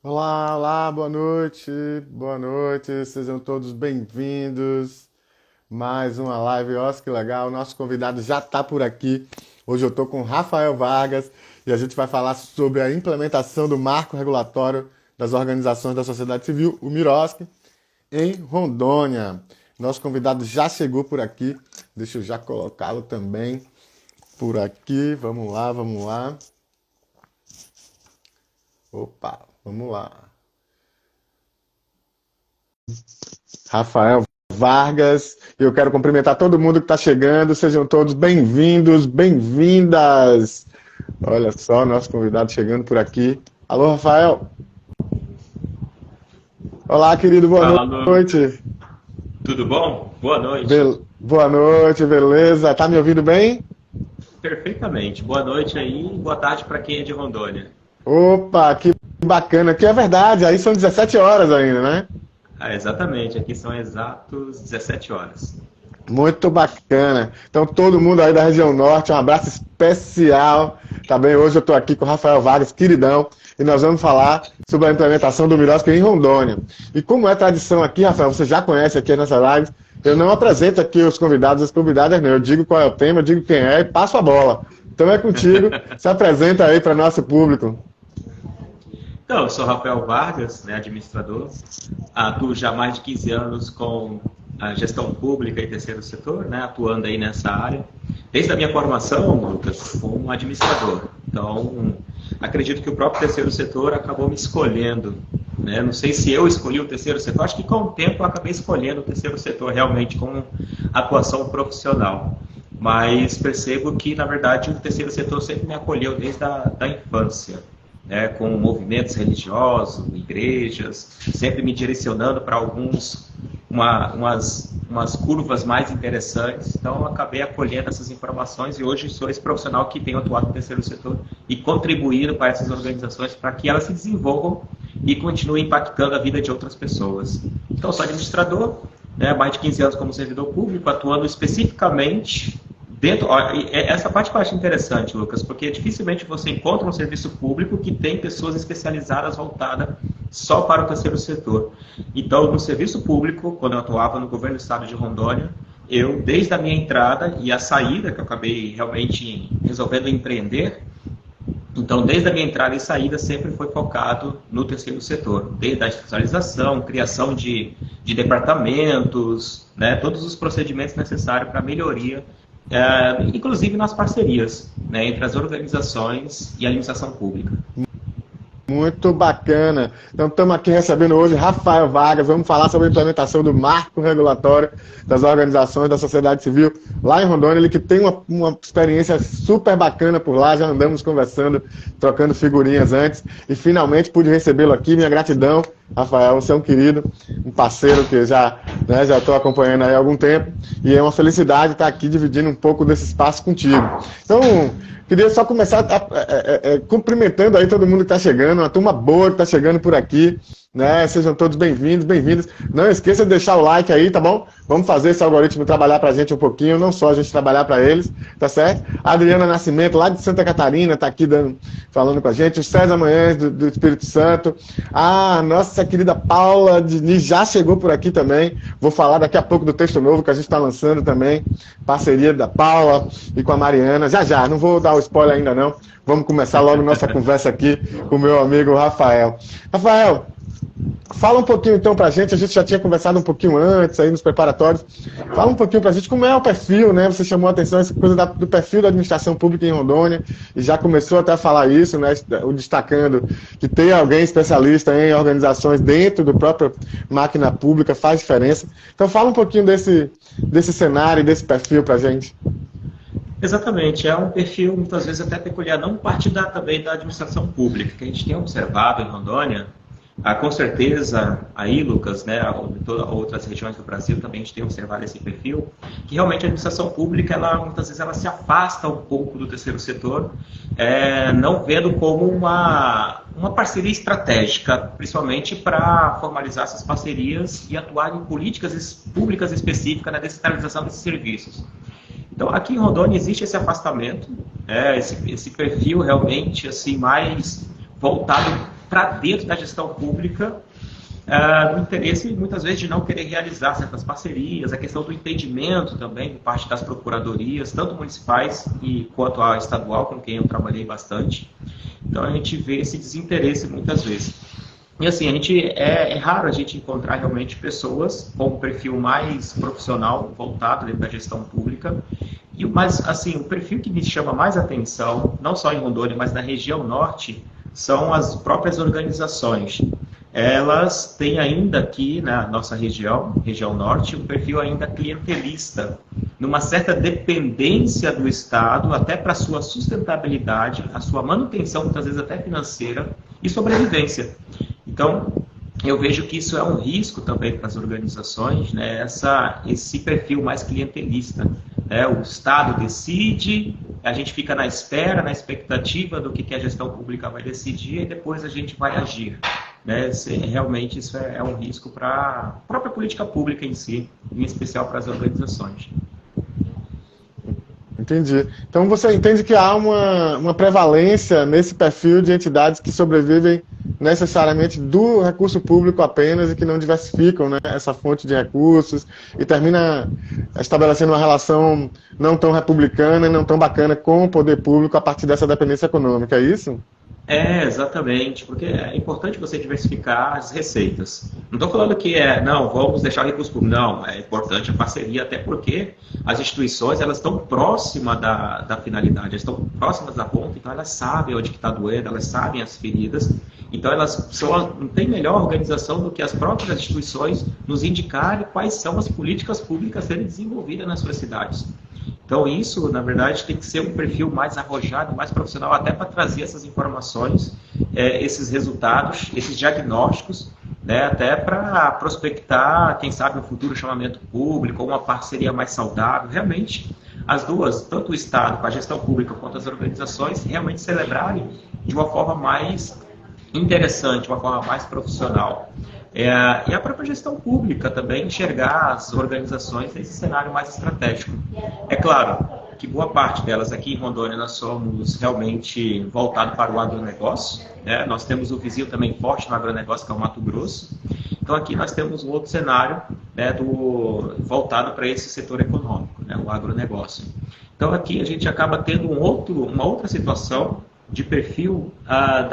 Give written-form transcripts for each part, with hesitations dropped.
Olá, olá, boa noite, sejam todos bem-vindos. Mais uma live, ó, que legal, o nosso convidado já está por aqui. Hoje eu estou com Rafael Vargas e a gente vai falar sobre a implementação do marco regulatório das organizações da sociedade civil, o MIROSC, em Rondônia. Nosso convidado já chegou por aqui, deixa eu já colocá-lo também por aqui. Vamos lá, vamos lá. Opa, vamos lá. Rafael Vargas, eu quero cumprimentar todo mundo que está chegando, sejam todos bem-vindos, bem-vindas. Olha só, nosso convidado chegando por aqui. Alô, Rafael. Olá, querido, boa Fala, Lu. noite. Tudo bom? Boa noite. Boa noite, beleza? Tá me ouvindo bem? Perfeitamente. Boa noite aí e boa tarde para quem é de Rondônia. Opa, que bacana, que é verdade, aí são 17 horas ainda, né? Ah, exatamente. Aqui são exatos 17 horas. Muito bacana. Então, todo mundo aí da região norte, um abraço especial. Tá bem? Hoje eu estou aqui com o Rafael Vargas, queridão, e nós vamos falar sobre a implementação do Mirosca em Rondônia. E como é tradição aqui, Rafael, você já conhece aqui a nossa live, eu não apresento aqui os convidados e as convidadas, não. Eu digo qual é o tema, eu digo quem é e passo a bola. Então é contigo, se apresenta aí para nosso público. Então, eu sou Rafael Vargas, né, administrador. Atuo já há mais de 15 anos com a gestão pública e terceiro setor, né, atuando aí nessa área. Desde a minha formação, Lucas, como administrador. Então, acredito que o próprio terceiro setor acabou me escolhendo. Né? Não sei se eu escolhi o terceiro setor, acho que com o tempo eu acabei escolhendo o terceiro setor realmente como atuação profissional. Mas percebo que, na verdade, o terceiro setor sempre me acolheu desde a infância. Né, com movimentos religiosos, igrejas, sempre me direcionando para umas curvas mais interessantes. Então, eu acabei acolhendo essas informações e hoje sou esse profissional que tem atuado no terceiro setor e contribuído para essas organizações para que elas se desenvolvam e continuem impactando a vida de outras pessoas. Então, sou administrador, né, mais de 15 anos como servidor público, atuando especificamente dentro, essa parte que eu acho interessante, Lucas, porque dificilmente você encontra um serviço público que tem pessoas especializadas voltadas só para o terceiro setor. Então, no serviço público, quando eu atuava no governo do estado de Rondônia, eu, desde a minha entrada e a saída, que eu acabei realmente resolvendo empreender, então, desde a minha entrada e saída, sempre foi focado no terceiro setor, desde a especialização, criação de departamentos, né, todos os procedimentos necessários para a melhoria inclusive nas parcerias, né, entre as organizações e a administração pública. Muito bacana. Então, estamos aqui recebendo hoje Rafael Vargas. Vamos falar sobre a implementação do marco regulatório das organizações da sociedade civil lá em Rondônia. Ele que tem uma experiência super bacana por lá. Já andamos conversando, trocando figurinhas antes. E finalmente pude recebê-lo aqui. Minha gratidão, Rafael. Você é um querido, um parceiro que já estou acompanhando aí há algum tempo. E é uma felicidade estar aqui dividindo um pouco desse espaço contigo. Então, queria só começar cumprimentando aí todo mundo que está chegando, uma turma boa que está chegando por aqui, né? Sejam todos bem-vindos, bem-vindas. Não esqueça de deixar o like aí, tá bom? Vamos fazer esse algoritmo trabalhar para a gente um pouquinho, não só a gente trabalhar para eles, tá certo? A Adriana Nascimento, lá de Santa Catarina, está aqui falando com a gente. O César Manhães, do Espírito Santo. A nossa querida Paula Diniz já chegou por aqui também. Vou falar daqui a pouco do texto novo que a gente está lançando também. Parceria da Paula e com a Mariana. Já, não vou dar o spoiler ainda não. Vamos começar logo nossa conversa aqui com o meu amigo Rafael. Rafael, fala um pouquinho então pra gente, a gente já tinha conversado um pouquinho antes aí nos preparatórios. Fala um pouquinho pra gente como é o perfil, né? Você chamou a atenção essa coisa do perfil da administração pública em Rondônia e já começou até a falar isso, né? O destacando que ter alguém especialista em organizações dentro do próprio máquina pública faz diferença. Então fala um pouquinho desse cenário, desse perfil pra gente. Exatamente, é um perfil muitas vezes até peculiar, não parte também da administração pública, que a gente tem observado em Rondônia. Com certeza, aí, Lucas, né, em todas outras regiões do Brasil também a gente tem observado esse perfil, que realmente a administração pública, muitas vezes, ela se afasta um pouco do terceiro setor, não vendo como uma parceria estratégica, principalmente para formalizar essas parcerias e atuar em políticas públicas específicas na descentralização desses serviços. Então, aqui em Rondônia existe esse afastamento, esse perfil realmente assim mais voltado para dentro da gestão pública, no interesse, muitas vezes, de não querer realizar certas parcerias, a questão do entendimento também, por parte das procuradorias, tanto municipais quanto a estadual, com quem eu trabalhei bastante. Então, a gente vê esse desinteresse muitas vezes. E assim, é raro a gente encontrar realmente pessoas com um perfil mais profissional, voltado dentro da gestão pública. Mas, assim, o perfil que me chama mais atenção, não só em Rondônia, mas na região norte, são as próprias organizações. Elas têm ainda aqui na nossa região norte, um perfil ainda clientelista, numa certa dependência do Estado, até para a sua sustentabilidade, a sua manutenção, muitas vezes até financeira, e sobrevivência. Então, eu vejo que isso é um risco também para as organizações, né? Esse perfil mais clientelista. O Estado decide, a gente fica na espera, na expectativa do que a gestão pública vai decidir e depois a gente vai agir. Realmente isso é um risco para a própria política pública em si, em especial para as organizações. Entendi. Então você entende que há uma prevalência nesse perfil de entidades que sobrevivem necessariamente do recurso público apenas e que não diversificam, né, essa fonte de recursos e termina estabelecendo uma relação não tão republicana e não tão bacana com o poder público a partir dessa dependência econômica, é isso? Exatamente, porque é importante você diversificar as receitas. Não estou falando que não, vamos deixar o recurso público. Não, é importante a parceria, até porque as instituições elas estão próximas da finalidade, elas estão próximas da ponta, então elas sabem onde está doendo, elas sabem as feridas. Então elas não têm melhor organização do que as próprias instituições nos indicarem quais são as políticas públicas a serem desenvolvidas nas suas cidades. Então isso, na verdade, tem que ser um perfil mais arrojado, mais profissional, até para trazer essas informações, esses resultados, esses diagnósticos, né, até para prospectar, quem sabe, um futuro chamamento público, ou uma parceria mais saudável. Realmente, as duas, tanto o Estado, com a gestão pública, quanto as organizações, realmente celebrarem de uma forma mais interessante, uma forma mais profissional. E a própria gestão pública também enxergar as organizações nesse cenário mais estratégico. É claro que boa parte delas aqui em Rondônia nós somos realmente voltados para o agronegócio, né? Nós temos o vizinho também forte no agronegócio, que é o Mato Grosso. Então aqui nós temos um outro cenário, né, voltado para esse setor econômico, né, o agronegócio. Então aqui a gente acaba tendo uma outra situação de perfil,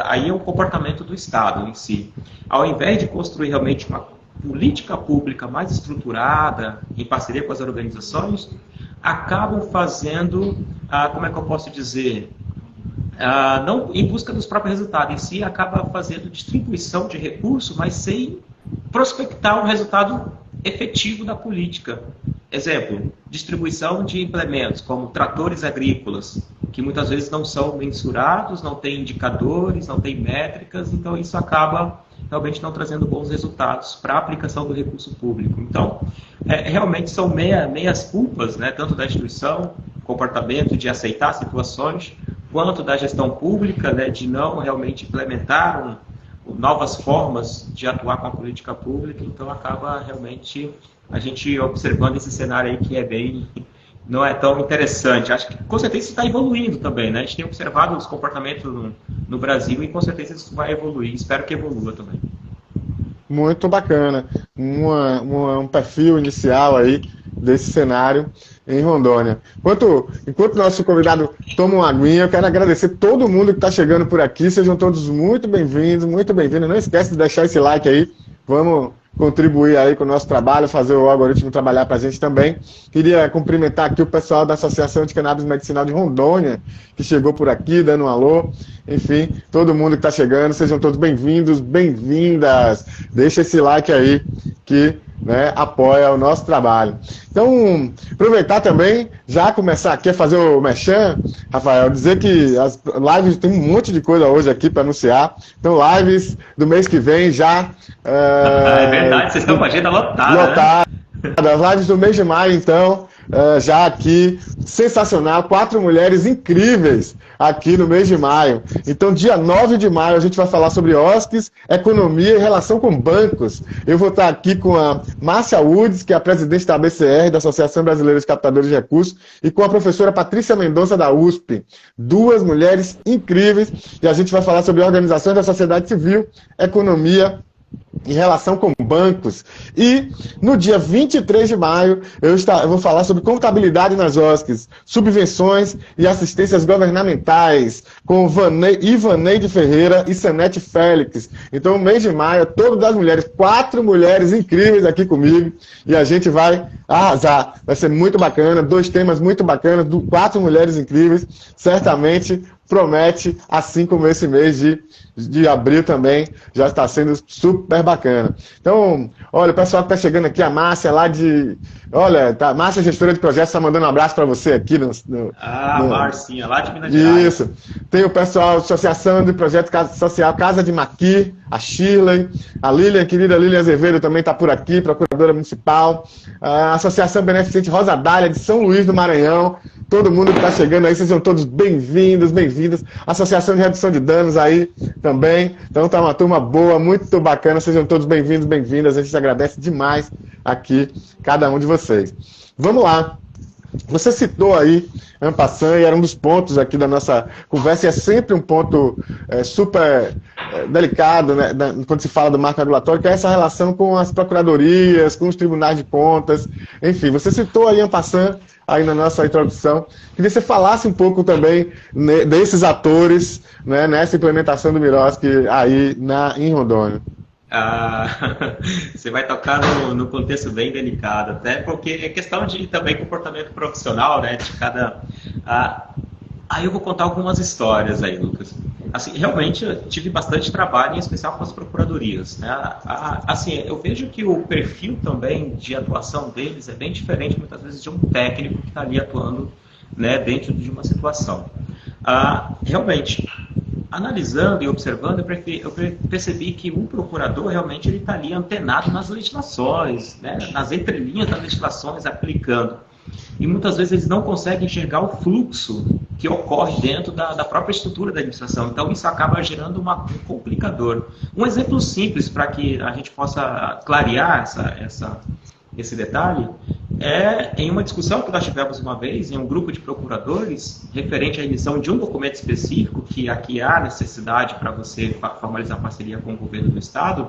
aí é o comportamento do Estado em si. Ao invés de construir realmente uma política pública mais estruturada, em parceria com as organizações, acabam fazendo, como é que eu posso dizer, não em busca dos próprios resultados, em si acaba fazendo distribuição de recursos, mas sem prospectar um resultado efetivo da política. Exemplo, distribuição de implementos, como tratores agrícolas, que muitas vezes não são mensurados, não tem indicadores, não tem métricas, então isso acaba realmente não trazendo bons resultados para a aplicação do recurso público. Então, realmente são meias culpas, né, tanto da instituição, comportamento de aceitar situações, quanto da gestão pública, né, de não realmente implementar novas formas de atuar com a política pública, então acaba realmente a gente observando esse cenário aí que não é tão interessante. Acho que com certeza isso está evoluindo também, né? A gente tem observado os comportamentos no Brasil e com certeza isso vai evoluir. Espero que evolua também. Muito bacana. Um perfil inicial aí desse cenário em Rondônia. Enquanto nosso convidado toma uma aguinha, eu quero agradecer todo mundo que está chegando por aqui. Sejam todos muito bem-vindos, muito bem-vindos. Não esquece de deixar esse like aí. Vamos contribuir aí com o nosso trabalho, fazer o algoritmo trabalhar para a gente também. Queria cumprimentar aqui o pessoal da Associação de Cannabis Medicinal de Rondônia, que chegou por aqui, dando um alô. Enfim, todo mundo que está chegando, sejam todos bem-vindos, bem-vindas. Deixa esse like aí, que, né, apoia o nosso trabalho. Então, aproveitar também, já começar aqui a fazer o merchan, Rafael, dizer que as lives, tem um monte de coisa hoje aqui para anunciar. Então, lives do mês que vem já... É verdade, vocês estão com a agenda lotada. Lotada. Né? As lives do mês de maio, então, já aqui, sensacional, 4 mulheres incríveis aqui no mês de maio. Então, dia 9 de maio, a gente vai falar sobre OSCs, economia e relação com bancos. Eu vou estar aqui com a Márcia Woods, que é a presidente da ABCR, da Associação Brasileira de Captadores de Recursos, e com a professora Patrícia Mendonça, da USP. Duas mulheres incríveis, e a gente vai falar sobre organizações da sociedade civil, economia em relação com bancos. E no dia 23 de maio eu vou falar sobre contabilidade nas OSCs, subvenções e assistências governamentais, com Ivaneide Ferreira e Sanete Félix. Então o mês de maio é todo das mulheres, 4 mulheres incríveis aqui comigo, e a gente vai arrasar. Vai ser muito bacana, 2 temas muito bacanas, 4 mulheres incríveis, certamente promete, assim como esse mês de abril também, já está sendo super bacana. Então, olha, o pessoal que está chegando aqui, a Márcia lá de... Olha, tá, Márcia, gestora de projetos, está mandando um abraço para você aqui. Marcinha, lá de Minas Gerais. Isso. Tem o pessoal, Associação de Projetos Social, Casa de Maqui, a Shirley, a Lilian, querida Lilian Azevedo também está por aqui, procuradora municipal, a Associação Beneficente Rosa Dália, de São Luís do Maranhão. Todo mundo que está chegando aí, sejam todos bem-vindos, bem-vindas. Associação de Redução de Danos aí também. Então tá uma turma boa, muito bacana. Sejam todos bem-vindos, bem-vindas. A gente agradece demais aqui cada um de vocês. Vamos lá. Você citou aí, en passant, e era um dos pontos aqui da nossa conversa, e é sempre um ponto super delicado, né, quando se fala do marco regulatório, que é essa relação com as procuradorias, com os tribunais de contas. Enfim, você citou aí, en passant, aí na nossa introdução. Queria que você falasse um pouco também desses atores, né, nessa implementação do MIROSC aí em Rondônia. Você vai tocar no contexto bem delicado, até porque é questão de também comportamento profissional, né, de cada... Aí eu vou contar algumas histórias aí, Lucas. Assim, realmente eu tive bastante trabalho, em especial com as procuradorias, né? Assim, eu vejo que o perfil também de atuação deles é bem diferente, muitas vezes, de um técnico que está ali atuando, né, dentro de uma situação. Realmente, analisando e observando, eu percebi que o procurador realmente ele está ali antenado nas legislações, né, nas entrelinhas das legislações, aplicando. E muitas vezes eles não conseguem enxergar o fluxo que ocorre dentro da própria estrutura da administração. Então isso acaba gerando um complicador. Um exemplo simples para que a gente possa clarear esse detalhe é em uma discussão que nós tivemos uma vez em um grupo de procuradores referente à emissão de um documento específico, que aqui há necessidade para você formalizar parceria com o governo do Estado.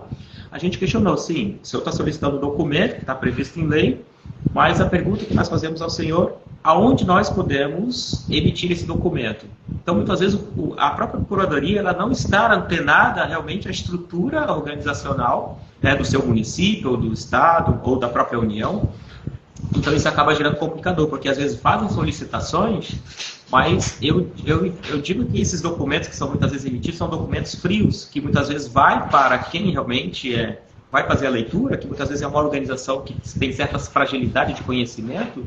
A gente questionou, sim, o senhor está solicitando um documento que está previsto em lei, mas a pergunta que nós fazemos ao senhor, aonde nós podemos emitir esse documento? Então, muitas vezes, a própria Procuradoria ela não está antenada realmente à estrutura organizacional, né, do seu município, ou do Estado, ou da própria União. Então, isso acaba gerando complicador, porque às vezes fazem solicitações, mas eu digo que esses documentos que são muitas vezes emitidos são documentos frios, que muitas vezes vai para quem realmente vai fazer a leitura, que muitas vezes é uma organização que tem certas fragilidades de conhecimento.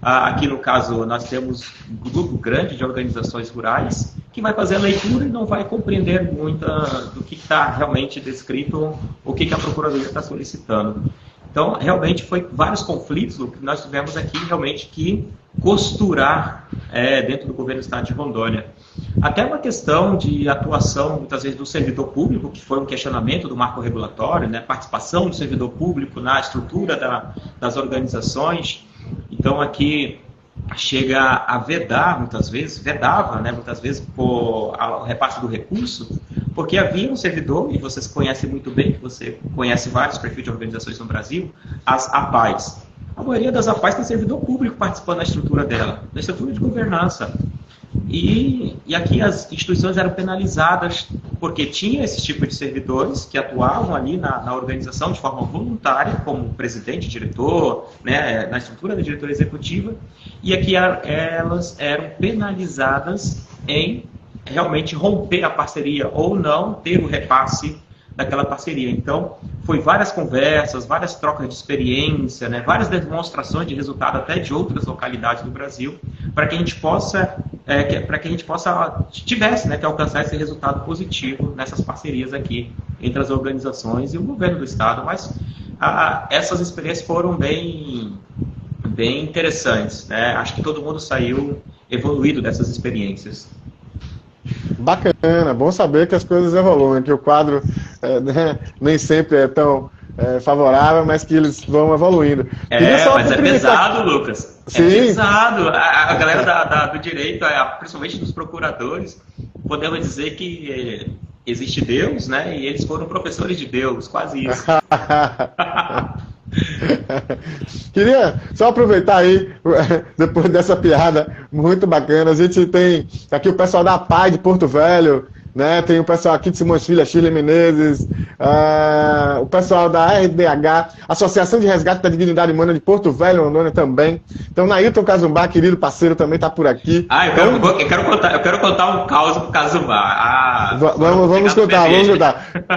Aqui no caso nós temos um grupo grande de organizações rurais que vai fazer a leitura e não vai compreender muito do que está realmente descrito, o que a Procuradoria está solicitando. Então, realmente, foi vários conflitos que nós tivemos aqui, realmente, que costurar dentro do governo do Estado de Rondônia. Até uma questão de atuação, muitas vezes, do servidor público, que foi um questionamento do marco regulatório, né? Participação do servidor público na estrutura das organizações. Então, aqui chega a vedava, muitas vezes, por o repasse do recurso, porque havia um servidor, e vocês conhecem muito bem, que você conhece vários perfis de organizações no Brasil, as APAES. A maioria das APAES tem servidor público participando da estrutura dela, da estrutura de governança. E aqui as instituições eram penalizadas porque tinha esse tipo de servidores que atuavam ali na organização de forma voluntária, como presidente, diretor, né, na estrutura da diretoria executiva, e aqui elas eram penalizadas em realmente romper a parceria ou não ter o repasse daquela parceria. Então, foi várias conversas, várias trocas de experiência, né, várias demonstrações de resultado até de outras localidades do Brasil, para que a gente tivesse, né, que alcançar esse resultado positivo nessas parcerias aqui entre as organizações e o governo do Estado. Mas essas experiências foram bem interessantes, né? Acho que todo mundo saiu evoluído dessas experiências. Bacana, bom saber que as coisas evoluem, que o quadro né, nem sempre é tão favorável, mas que eles vão evoluindo. Mas é pesado, Lucas. Sim. É pesado. A galera do direito, principalmente dos procuradores, podemos dizer que existe Deus, né? E eles foram professores de Deus, quase isso. Queria só aproveitar aí, depois dessa piada muito bacana, a gente tem aqui o pessoal da PAI de Porto Velho, né? Tem o pessoal aqui de Simões Filho, Shirley Menezes, o pessoal da RDH, Associação de Resgate da Dignidade Humana de Porto Velho, Rondônia também. Então, Nailton Cazumbar, querido parceiro, também está por aqui. Eu quero contar um caos pro Cazumbar. Vamos contar.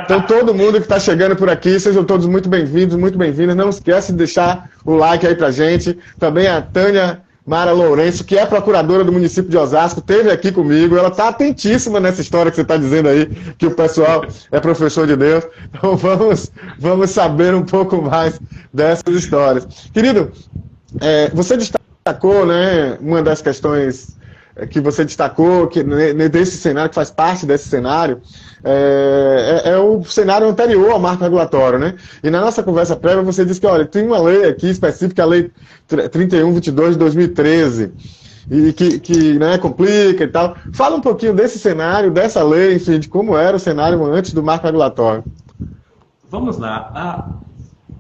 Então, todo mundo que está chegando por aqui, sejam todos muito bem-vindos, muito bem-vindas. Não esquece de deixar o like aí pra gente. Também a Tânia Mara Lourenço, que é procuradora do município de Osasco, esteve aqui comigo. Ela está atentíssima nessa história que você está dizendo aí, que o pessoal é professor de Deus. Então vamos saber um pouco mais dessas histórias. Querido, você destacou, né, uma das questões que você destacou, que desse cenário, que faz parte desse cenário, é o cenário anterior ao marco regulatório, né? E na nossa conversa prévia você disse que, olha, tem uma lei aqui específica, a Lei 3122 de 2013, e que né, complica e tal. Fala um pouquinho desse cenário, dessa lei, enfim, de como era o cenário antes do marco regulatório. Vamos lá.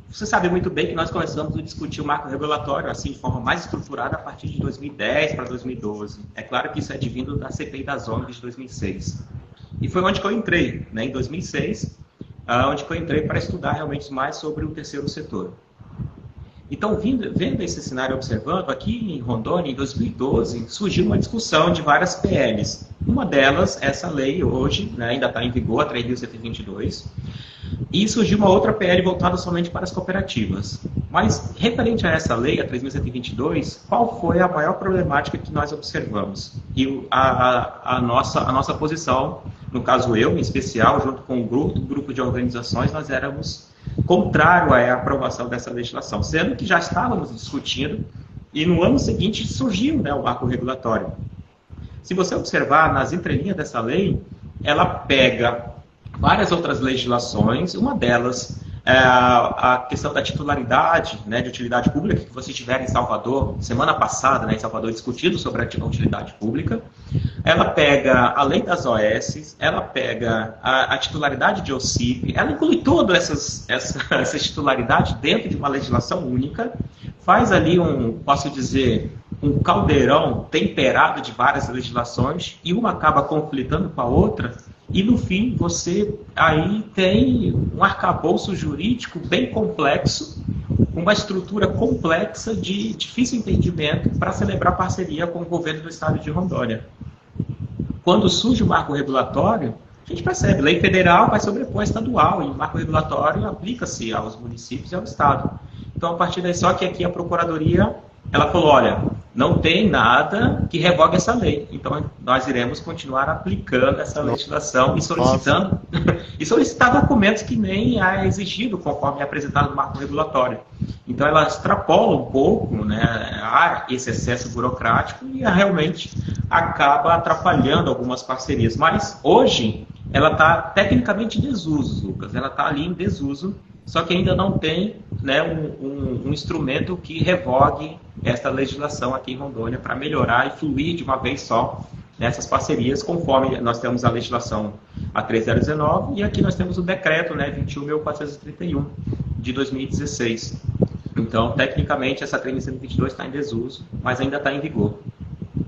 Você sabe muito bem que nós começamos a discutir o marco regulatório assim, de forma mais estruturada a partir de 2010 para 2012. É claro que isso é advindo da CPI das ONGs de 2006. E foi onde que eu entrei, né, em 2006, onde que eu entrei para estudar realmente mais sobre o terceiro setor. Então, vendo esse cenário, observando, aqui em Rondônia, em 2012, surgiu uma discussão de várias PLs. Uma delas, essa lei hoje, né, ainda está em vigor, a 3.122, e surgiu uma outra PL voltada somente para as cooperativas. Mas, referente a essa lei, a 3.122, qual foi a maior problemática que nós observamos? E a nossa posição, no caso eu, em especial, junto com o grupo de organizações, nós éramos contrário à aprovação dessa legislação, sendo que já estávamos discutindo, e no ano seguinte surgiu, né, o marco regulatório. Se você observar nas entrelinhas dessa lei, ela pega várias outras legislações, uma delas é a questão da titularidade, né, de utilidade pública, que vocês tiveram em Salvador, semana passada, né, em Salvador, discutido sobre a utilidade pública. Ela pega a lei das OS, ela pega a titularidade de OCIP, ela inclui toda essa titularidade dentro de uma legislação única, faz ali posso dizer, um caldeirão temperado de várias legislações, e uma acaba conflitando com a outra, e no fim você aí tem um arcabouço jurídico bem complexo, uma estrutura complexa de difícil entendimento para celebrar parceria com o governo do estado de Rondônia. Quando surge o marco regulatório, a gente percebe, lei federal vai sobrepor a estadual, e o marco regulatório aplica-se aos municípios e ao estado. Então, a partir daí, só que aqui a Procuradoria, ela falou, olha, não tem nada que revogue essa lei. Então, nós iremos continuar aplicando essa legislação e solicitar documentos que nem é exigido conforme é apresentado no marco regulatório. Então, ela extrapola um pouco, né, esse excesso burocrático e realmente acaba atrapalhando algumas parcerias. Mas, hoje, ela está tecnicamente em desuso, Lucas. Ela está ali em desuso, só que ainda não tem, né, um instrumento que revogue esta legislação aqui em Rondônia para melhorar e fluir de uma vez só nessas parcerias, conforme nós temos a legislação a 3019 e aqui nós temos o decreto, né, 21.431 de 2016. Então, tecnicamente, essa 3.122 está em desuso, mas ainda está em vigor.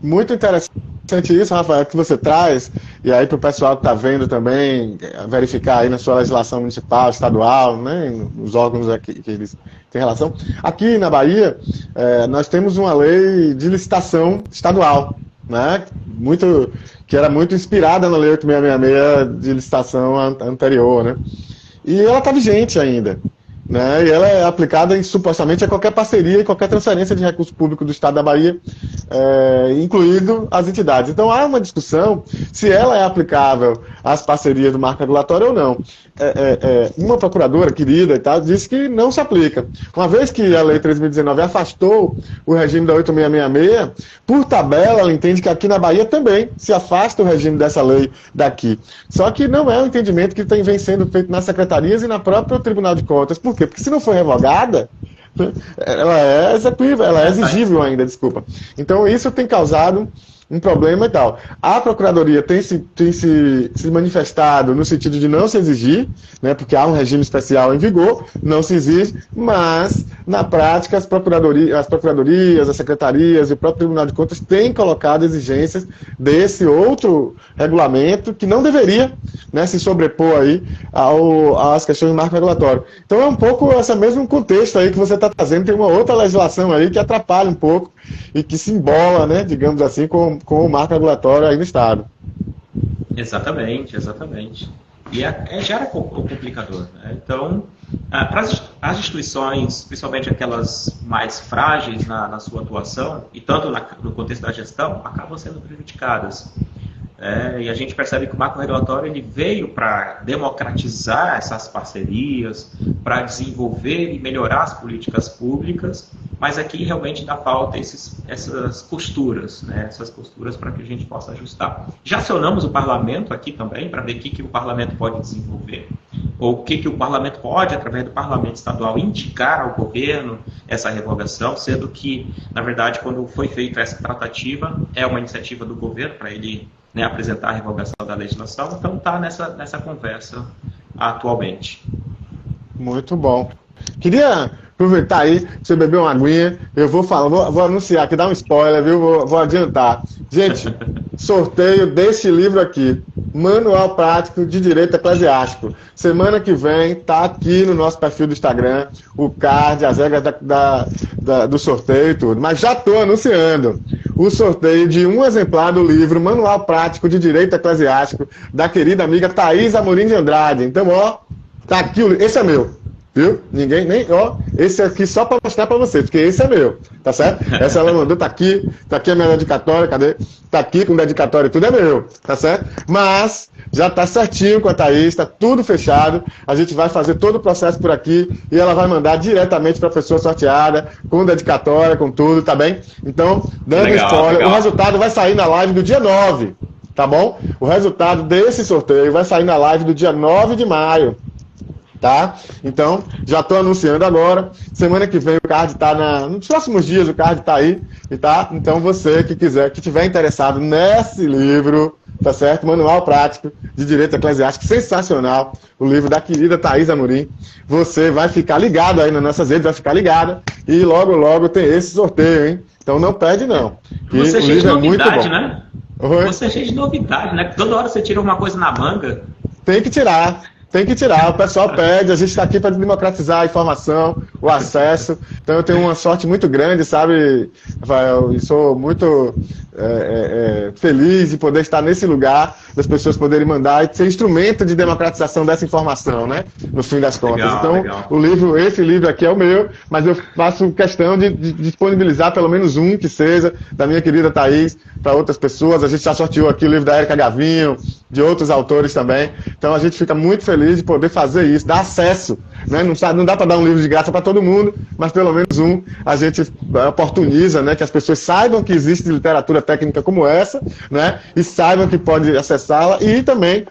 Muito interessante isso, Rafael, que você traz, e aí para o pessoal que está vendo também, verificar aí na sua legislação municipal, estadual, né, nos órgãos aqui, que eles têm relação. Aqui na Bahia, nós temos uma lei de licitação estadual, né, que era muito inspirada na Lei 8.666 de licitação anterior, né, e ela está vigente ainda. Né, e ela é aplicada supostamente a qualquer parceria e qualquer transferência de recurso público do Estado da Bahia incluído as entidades. Então há uma discussão se ela é aplicável às parcerias do marco regulatório ou não. Uma procuradora querida e tal disse que não se aplica. Uma vez que a Lei 3.019 afastou o regime da 8666, por tabela ela entende que aqui na Bahia também se afasta o regime dessa lei daqui. Só que não é um entendimento que vem sendo feito nas secretarias e na própria Tribunal de Contas. Por quê? Porque se não for revogada, ela é execuível, ela é exigível ainda, desculpa. Então isso tem causado um problema e tal. A Procuradoria tem se manifestado no sentido de não se exigir, né, porque há um regime especial em vigor, não se exige, mas, na prática, as procuradorias, as secretarias e o próprio Tribunal de Contas têm colocado exigências desse outro regulamento que não deveria, né, se sobrepor aí às questões do marco regulatório. Então é um pouco esse mesmo contexto aí que você está trazendo, tem uma outra legislação aí que atrapalha um pouco e que se embola, né, digamos assim, com o marco regulatório aí no Estado. Exatamente. E gera complicador. Né? Então, para as instituições, principalmente aquelas mais frágeis na sua atuação, e tanto no contexto da gestão, acabam sendo prejudicadas. E a gente percebe que o marco regulatório ele veio para democratizar essas parcerias, para desenvolver e melhorar as políticas públicas, mas aqui realmente dá falta essas costuras, né? Essas costuras para que a gente possa ajustar. Já acionamos o parlamento aqui também para ver o que o parlamento pode desenvolver, ou o que o parlamento pode, através do parlamento estadual, indicar ao governo essa revogação, sendo que, na verdade, quando foi feita essa tratativa, é uma iniciativa do governo para ele, né, apresentar a revogação da legislação, então está nessa conversa atualmente. Muito bom. Queria aproveitar aí, você beber uma aguinha, eu vou anunciar aqui, dar um spoiler, viu? Vou adiantar. Gente, sorteio desse livro aqui, Manual Prático de Direito Eclesiástico. Semana que vem, tá aqui no nosso perfil do Instagram, o card, as regras do sorteio e tudo. Mas já estou anunciando o sorteio de um exemplar do livro Manual Prático de Direito Eclesiástico, da querida amiga Thaís Amorim de Andrade. Então, ó, tá aqui, esse é meu. Viu? Esse aqui só para mostrar para vocês, porque esse é meu, tá certo? Essa ela mandou, tá aqui a minha dedicatória, cadê? Tá aqui com dedicatória, tudo é meu, tá certo? Mas já tá certinho com a Thaís, tá tudo fechado, a gente vai fazer todo o processo por aqui e ela vai mandar diretamente para a pessoa sorteada, com dedicatória, com tudo, tá bem? Então, dando spoiler, o resultado vai sair na live do dia 9, tá bom? O resultado desse sorteio vai sair na live do dia 9 de maio. Tá? Então, já estou anunciando agora. Semana que vem o card está nos próximos dias, o card está aí. Tá? Então, você que tiver interessado nesse livro, tá certo? Manual Prático de Direito Eclesiástico, sensacional. O livro da querida Thaís Amorim. Você vai ficar ligado aí nas nossas redes, vai ficar ligado. E logo tem esse sorteio, hein? Então não perde, não. Você é cheio de novidade, né? Oi? Você é cheio de novidade, né? Toda hora você tira uma coisa na manga. Tem que tirar, o pessoal pede, a gente está aqui para democratizar a informação, o acesso, então eu tenho uma sorte muito grande, sabe, Rafael, e sou muito feliz de poder estar nesse lugar, das pessoas poderem mandar e ser instrumento de democratização dessa informação, né, no fim das contas. Legal. Esse livro aqui é o meu, mas eu faço questão de disponibilizar pelo menos um que seja, da minha querida Thaís, para outras pessoas. A gente já sorteou aqui o livro da Érica Gavinho, de outros autores também, então a gente fica muito feliz de poder fazer isso, dar acesso, né? Não dá para dar um livro de graça para todo mundo, mas pelo menos um a gente oportuniza, né, que as pessoas saibam que existe literatura técnica como essa, né, e saibam que pode acessá-la e também,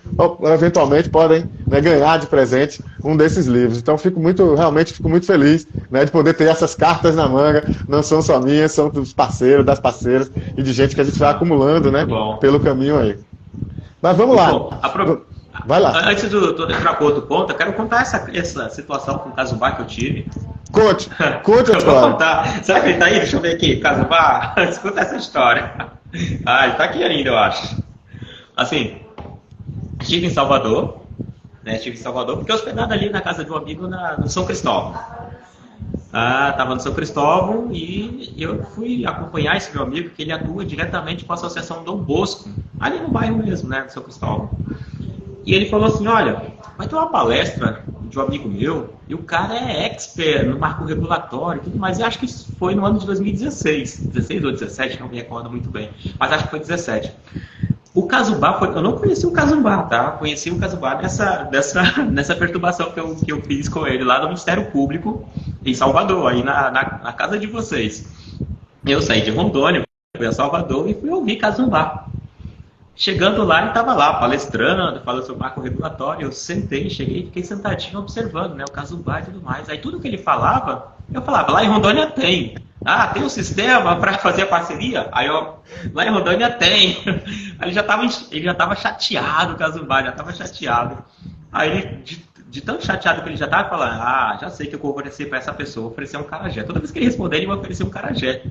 eventualmente, podem, né, ganhar de presente um desses livros. Então realmente fico muito feliz, né, de poder ter essas cartas na manga, não são só minhas, são dos parceiros, das parceiras e de gente que a gente vai acumulando, né, pelo caminho aí. Mas vamos lá. Vai lá. Antes de eu entrar com outro ponto, eu quero contar essa situação com o Casubá que eu tive. Conte a história. Eu vou contar. Será que ele tá aí? Deixa eu ver aqui. Casubá, escuta essa história. Ele tá aqui ainda, eu acho. Assim, estive em Salvador, porque hospedado ali na casa de um amigo no São Cristóvão. Estava no São Cristóvão e eu fui acompanhar esse meu amigo, que ele atua diretamente com a Associação Dom Bosco, ali no bairro mesmo, né, do São Cristóvão. E ele falou assim, olha, vai ter uma palestra de um amigo meu, e o cara é expert no marco regulatório e tudo mais, e acho que isso foi no ano de 2016, 16 ou 17, não me recordo muito bem, mas acho que foi 17. O Casubá, eu não conheci o Casubá, tá? Conheci o Casubá nessa perturbação que eu fiz com ele lá no Ministério Público, em Salvador, aí na casa de vocês. Eu saí de Rondônia, fui a Salvador e fui ouvir Casubá. Chegando lá, ele estava lá palestrando, falando sobre o marco regulatório. Eu sentei, cheguei e fiquei sentadinho observando, né, o Casubá e tudo mais. Aí tudo que ele falava, eu falava, lá em Rondônia tem. Ah, tem um sistema para fazer a parceria? Aí eu, lá em Rondônia tem. Aí ele já estava chateado, o Casubá, já estava chateado. Aí ele, de tão chateado que ele já estava falando, ah, já sei que eu vou oferecer para essa pessoa, oferecer um carajé. Toda vez que ele responder, ele vai oferecer um carajé.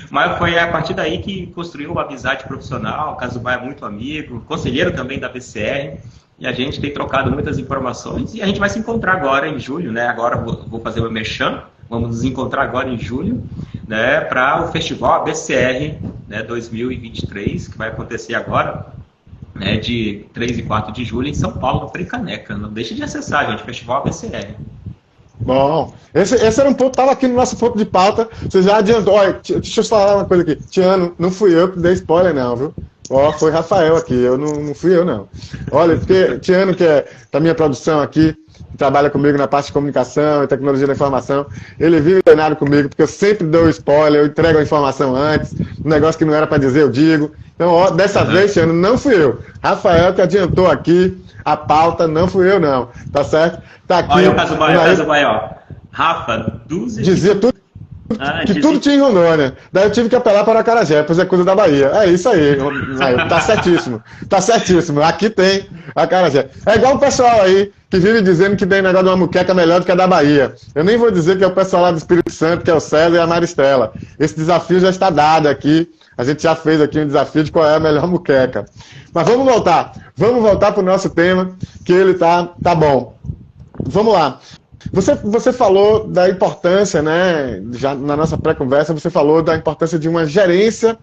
Mas foi a partir daí que construiu uma amizade profissional. O Casubá é muito amigo, conselheiro também da BCR, e a gente tem trocado muitas informações, e a gente vai se encontrar agora em julho, né? Agora vou fazer o merchan, vamos nos encontrar agora em julho, né, para o festival ABCR, né, 2023, que vai acontecer agora, né, de 3 e 4 de julho em São Paulo, no Frecaneca. Não deixe de acessar, gente, Festival ABCR. Bom, esse era um ponto, estava aqui no nosso ponto de pauta, você já adiantou. Olha, deixa eu falar uma coisa aqui. Tiano, não fui eu que dei spoiler não, viu? Ó, foi Rafael aqui, eu não fui eu não. Olha, porque Tiano, que é da minha produção aqui, que trabalha comigo na parte de comunicação e tecnologia da informação, ele vive treinado comigo, porque eu sempre dou spoiler, eu entrego a informação antes, um negócio que não era para dizer, eu digo. Então, ó, dessa vez, Tiano, não fui eu. Rafael que adiantou aqui a pauta, não fui eu não, tá certo? Tá aqui. Olha o Casubá, ó. Rafa, dizia tudo. Tudo tinha em Rondônia. Daí eu tive que apelar para Acarajé, pois é coisa da Bahia. É isso aí. Tá certíssimo. Tá certíssimo. Aqui tem Acarajé. É igual o pessoal aí que vive dizendo que tem negócio de uma muqueca melhor do que a da Bahia. Eu nem vou dizer que é o pessoal lá do Espírito Santo, que é o César e a Maristela. Esse desafio já está dado aqui. A gente já fez aqui um desafio de qual é a melhor muqueca. Mas vamos voltar. Vamos voltar para o nosso tema, que ele tá bom. Vamos lá. Você falou da importância, né? Já na nossa pré-conversa, você falou da importância de uma gerência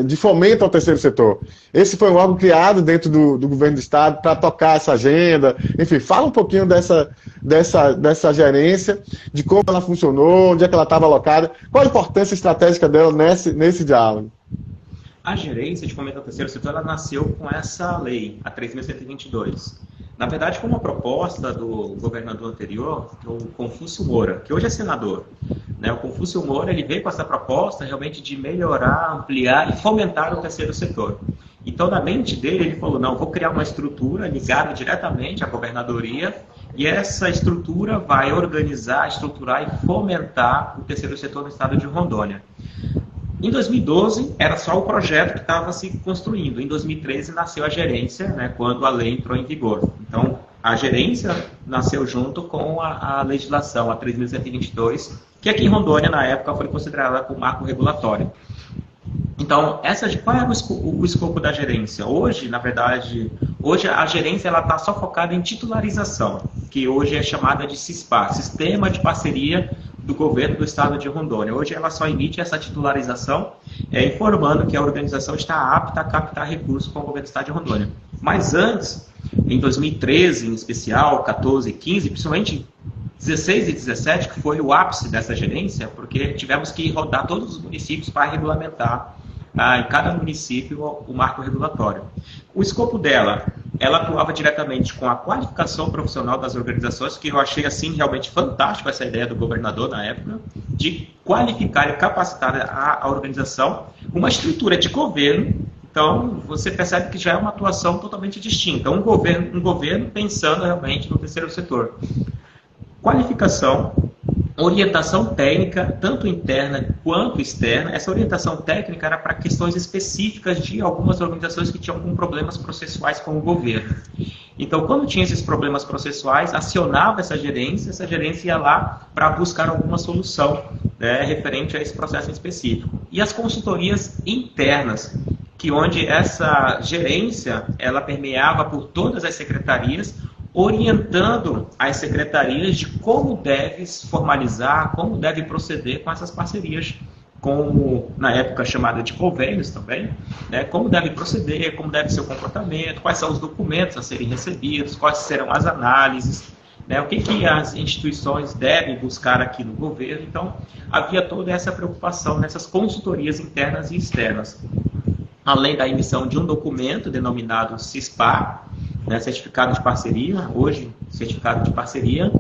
de fomento ao terceiro setor. Esse foi um órgão criado dentro do governo do Estado para tocar essa agenda. Enfim, fala um pouquinho dessa gerência, de como ela funcionou, onde é que ela estava alocada, qual a importância estratégica dela nesse diálogo. A gerência de fomento ao terceiro setor, ela nasceu com essa lei, a 3.122. Na verdade, foi uma proposta do governador anterior, o Confúcio Moura, que hoje é senador. O Confúcio Moura, ele veio com essa proposta realmente de melhorar, ampliar e fomentar o terceiro setor. Então, na mente dele, ele falou, não, vou criar uma estrutura ligada diretamente à governadoria, e essa estrutura vai organizar, estruturar e fomentar o terceiro setor no estado de Rondônia. Em 2012, era só o projeto que estava se construindo. Em 2013, nasceu a gerência, né, quando a lei entrou em vigor. Então, a gerência nasceu junto com a legislação, a 3.122, que aqui em Rondônia, na época, foi considerada como marco regulatório. Então, qual é o escopo da gerência? Hoje, na verdade, a gerência está só focada em titularização, que hoje é chamada de CISPAR, Sistema de Parceria do Governo do Estado de Rondônia. Hoje ela só emite essa titularização, informando que a organização está apta a captar recursos com o Governo do Estado de Rondônia. Mas antes, em 2013 em especial, 14 e 15, principalmente 16 e 17, que foi o ápice dessa gerência, porque tivemos que rodar todos os municípios para regulamentar em cada município o marco regulatório. O escopo dela, ela atuava diretamente com a qualificação profissional das organizações, que eu achei assim realmente fantástico essa ideia do governador na época, de qualificar e capacitar a organização, uma estrutura de governo. Então, você percebe que já é uma atuação totalmente distinta. Um governo pensando realmente no terceiro setor. Qualificação, orientação técnica, tanto interna quanto externa. Essa orientação técnica era para questões específicas de algumas organizações que tinham alguns problemas processuais com o governo. Então, quando tinha esses problemas processuais, acionava essa gerência ia lá para buscar alguma solução, né, referente a esse processo em específico. E as consultorias internas, que onde essa gerência ela permeava por todas as secretarias, orientando as secretarias de como deve formalizar, como deve proceder com essas parcerias como na época chamada de convênios também, né, como deve proceder, como deve ser o comportamento, quais são os documentos a serem recebidos, quais serão as análises, né, o que as instituições devem buscar aqui no governo. Então, havia toda essa preocupação nessas consultorias internas e externas. Além da emissão de um documento denominado CISPAR, né, certificado de parceria, hoje certificado de parceria,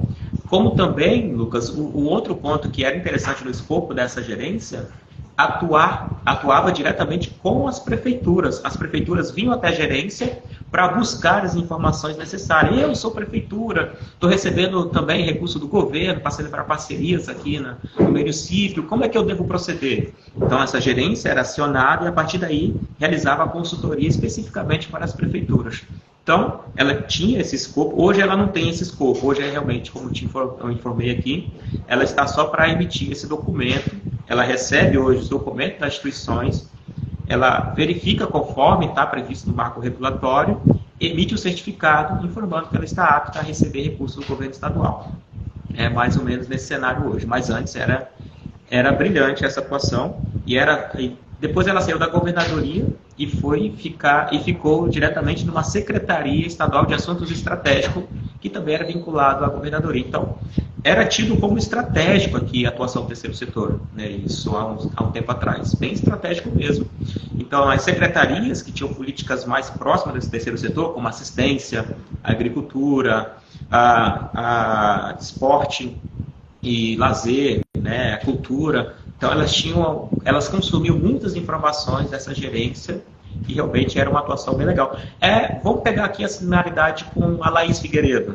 como também, Lucas, o outro ponto que era interessante no escopo dessa gerência, atuava diretamente com as prefeituras. As prefeituras vinham até a gerência para buscar as informações necessárias. Eu sou prefeitura, estou recebendo também recurso do governo para celebrar parcerias aqui no município, como é que eu devo proceder? Então, essa gerência era acionada e, a partir daí, realizava a consultoria especificamente para as prefeituras. Então, ela tinha esse escopo. Hoje ela não tem esse escopo. Hoje é realmente, como eu informei aqui, ela está só para emitir esse documento. Ela recebe hoje os documentos das instituições, ela verifica conforme está previsto no marco regulatório, emite o certificado informando que ela está apta a receber recursos do governo estadual. É mais ou menos nesse cenário hoje. Mas antes era brilhante essa atuação e depois ela saiu da governadoria e ficou diretamente numa secretaria estadual de assuntos estratégicos, que também era vinculado à governadoria. Então, era tido como estratégico aqui a atuação do terceiro setor, né? Isso há um tempo atrás, bem estratégico mesmo. Então, as secretarias que tinham políticas mais próximas desse terceiro setor, como assistência, agricultura, a esporte e lazer, né, a cultura. Então, elas consumiam muitas informações dessa gerência e realmente era uma atuação bem legal. Vamos pegar aqui a similaridade com a Laís Figueiredo.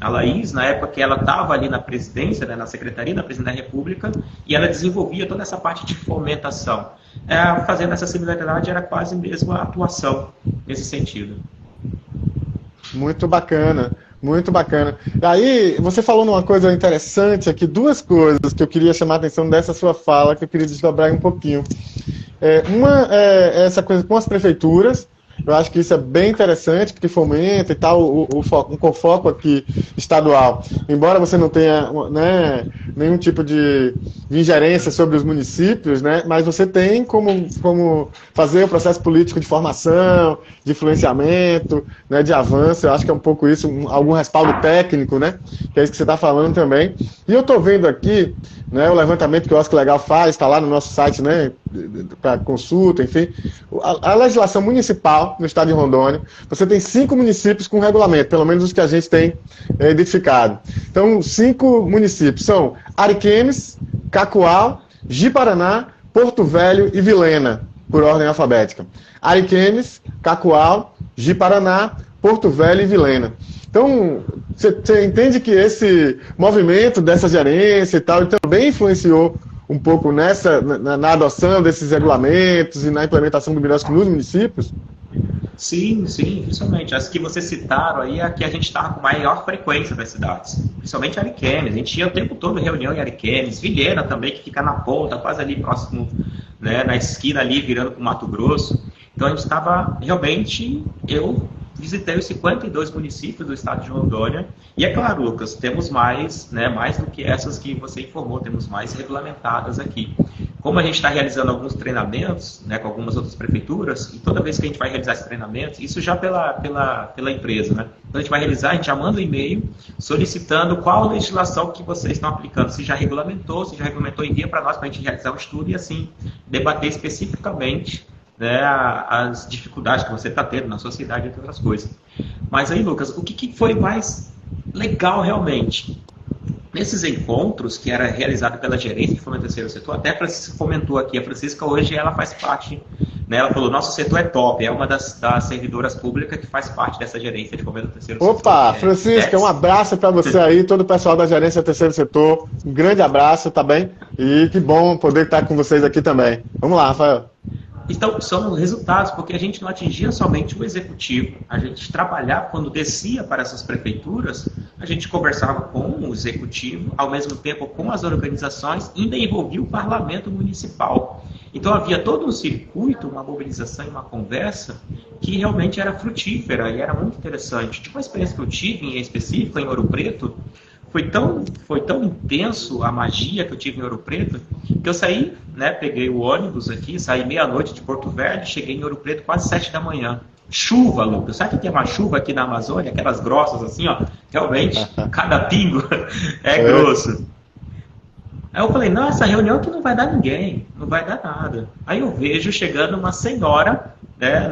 A Laís, na época que ela estava ali na presidência, né, na secretaria da Presidência da República, e ela desenvolvia toda essa parte de fomentação. Fazendo essa similaridade, era quase mesmo a atuação nesse sentido. Muito bacana. Muito bacana. E aí, você falou numa coisa interessante aqui, duas coisas que eu queria chamar a atenção dessa sua fala, que eu queria desdobrar um pouquinho. Uma é essa coisa com as prefeituras. Eu acho que isso é bem interessante, porque fomenta e tal, um foco aqui estadual. Embora você não tenha, né, nenhum tipo de ingerência sobre os municípios, né, mas você tem como fazer o processo político de formação, de influenciamento, né, de avanço. Eu acho que é um pouco isso, algum respaldo técnico, né, que é isso que você está falando também. E eu estou vendo aqui, né, o levantamento que o Oscar Legal faz, está lá no nosso site, né, para consulta, enfim. A legislação municipal no estado de Rondônia, você tem 5 municípios com regulamento, pelo menos os que a gente tem identificado. Então, 5 municípios são Ariquemes, Cacoal, Ji-Paraná, Porto Velho e Vilhena, por ordem alfabética. Ariquemes, Cacoal, Ji-Paraná, Porto Velho e Vilhena. Então, você entende que esse movimento dessa gerência e tal também influenciou um pouco na adoção desses regulamentos e na implementação do BIROSC nos municípios? Sim, principalmente. As que vocês citaram aí, a que a gente estava com maior frequência das cidades, principalmente Ariquemes. A gente ia o tempo todo reunião em Ariquemes, Vilhena também, que fica na ponta, quase ali próximo, né, na esquina ali, virando para o Mato Grosso. Então a gente estava realmente, eu visitei os 52 municípios do estado de Rondônia, e é claro, Lucas, temos mais, né, mais do que essas que você informou, temos mais regulamentadas aqui. Como a gente está realizando alguns treinamentos, né, com algumas outras prefeituras, e toda vez que a gente vai realizar esses treinamentos, isso já pela empresa, né? Então a gente vai realizar, a gente já manda um e-mail solicitando qual legislação que vocês estão aplicando, se já regulamentou, envia para nós para a gente realizar o estudo e assim debater especificamente, né, as dificuldades que você está tendo na sociedade, entre outras coisas. Mas aí, Lucas, o que foi mais legal realmente? Nesses encontros, que era realizado pela gerência de fomento do terceiro setor, até a Francisca comentou aqui, a Francisca hoje ela faz parte, né, ela falou, nosso setor é top, é uma das servidoras públicas que faz parte dessa gerência de fomento do terceiro setor. Opa, Francisca, um abraço para você aí, todo o pessoal da gerência do terceiro setor, um grande abraço, tá bem? E que bom poder estar com vocês aqui também. Vamos lá, Rafael. Então, são resultados, porque a gente não atingia somente o executivo, a gente trabalhava, quando descia para essas prefeituras, a gente conversava com o executivo, ao mesmo tempo com as organizações, ainda envolvia o parlamento municipal. Então, havia todo um circuito, uma mobilização e uma conversa que realmente era frutífera e era muito interessante. Tipo, uma experiência que eu tive, em específico, em Ouro Preto, foi tão intenso a magia que eu tive em Ouro Preto, que eu saí, né, peguei o ônibus aqui, saí meia-noite de Porto Velho, cheguei em Ouro Preto quase 7 da manhã. Chuva, Lucas. Sabe que tem uma chuva aqui na Amazônia, aquelas grossas assim, ó, realmente, cada pingo é grosso. Aí eu falei, não, essa reunião aqui não vai dar ninguém, não vai dar nada. Aí eu vejo chegando uma senhora, né,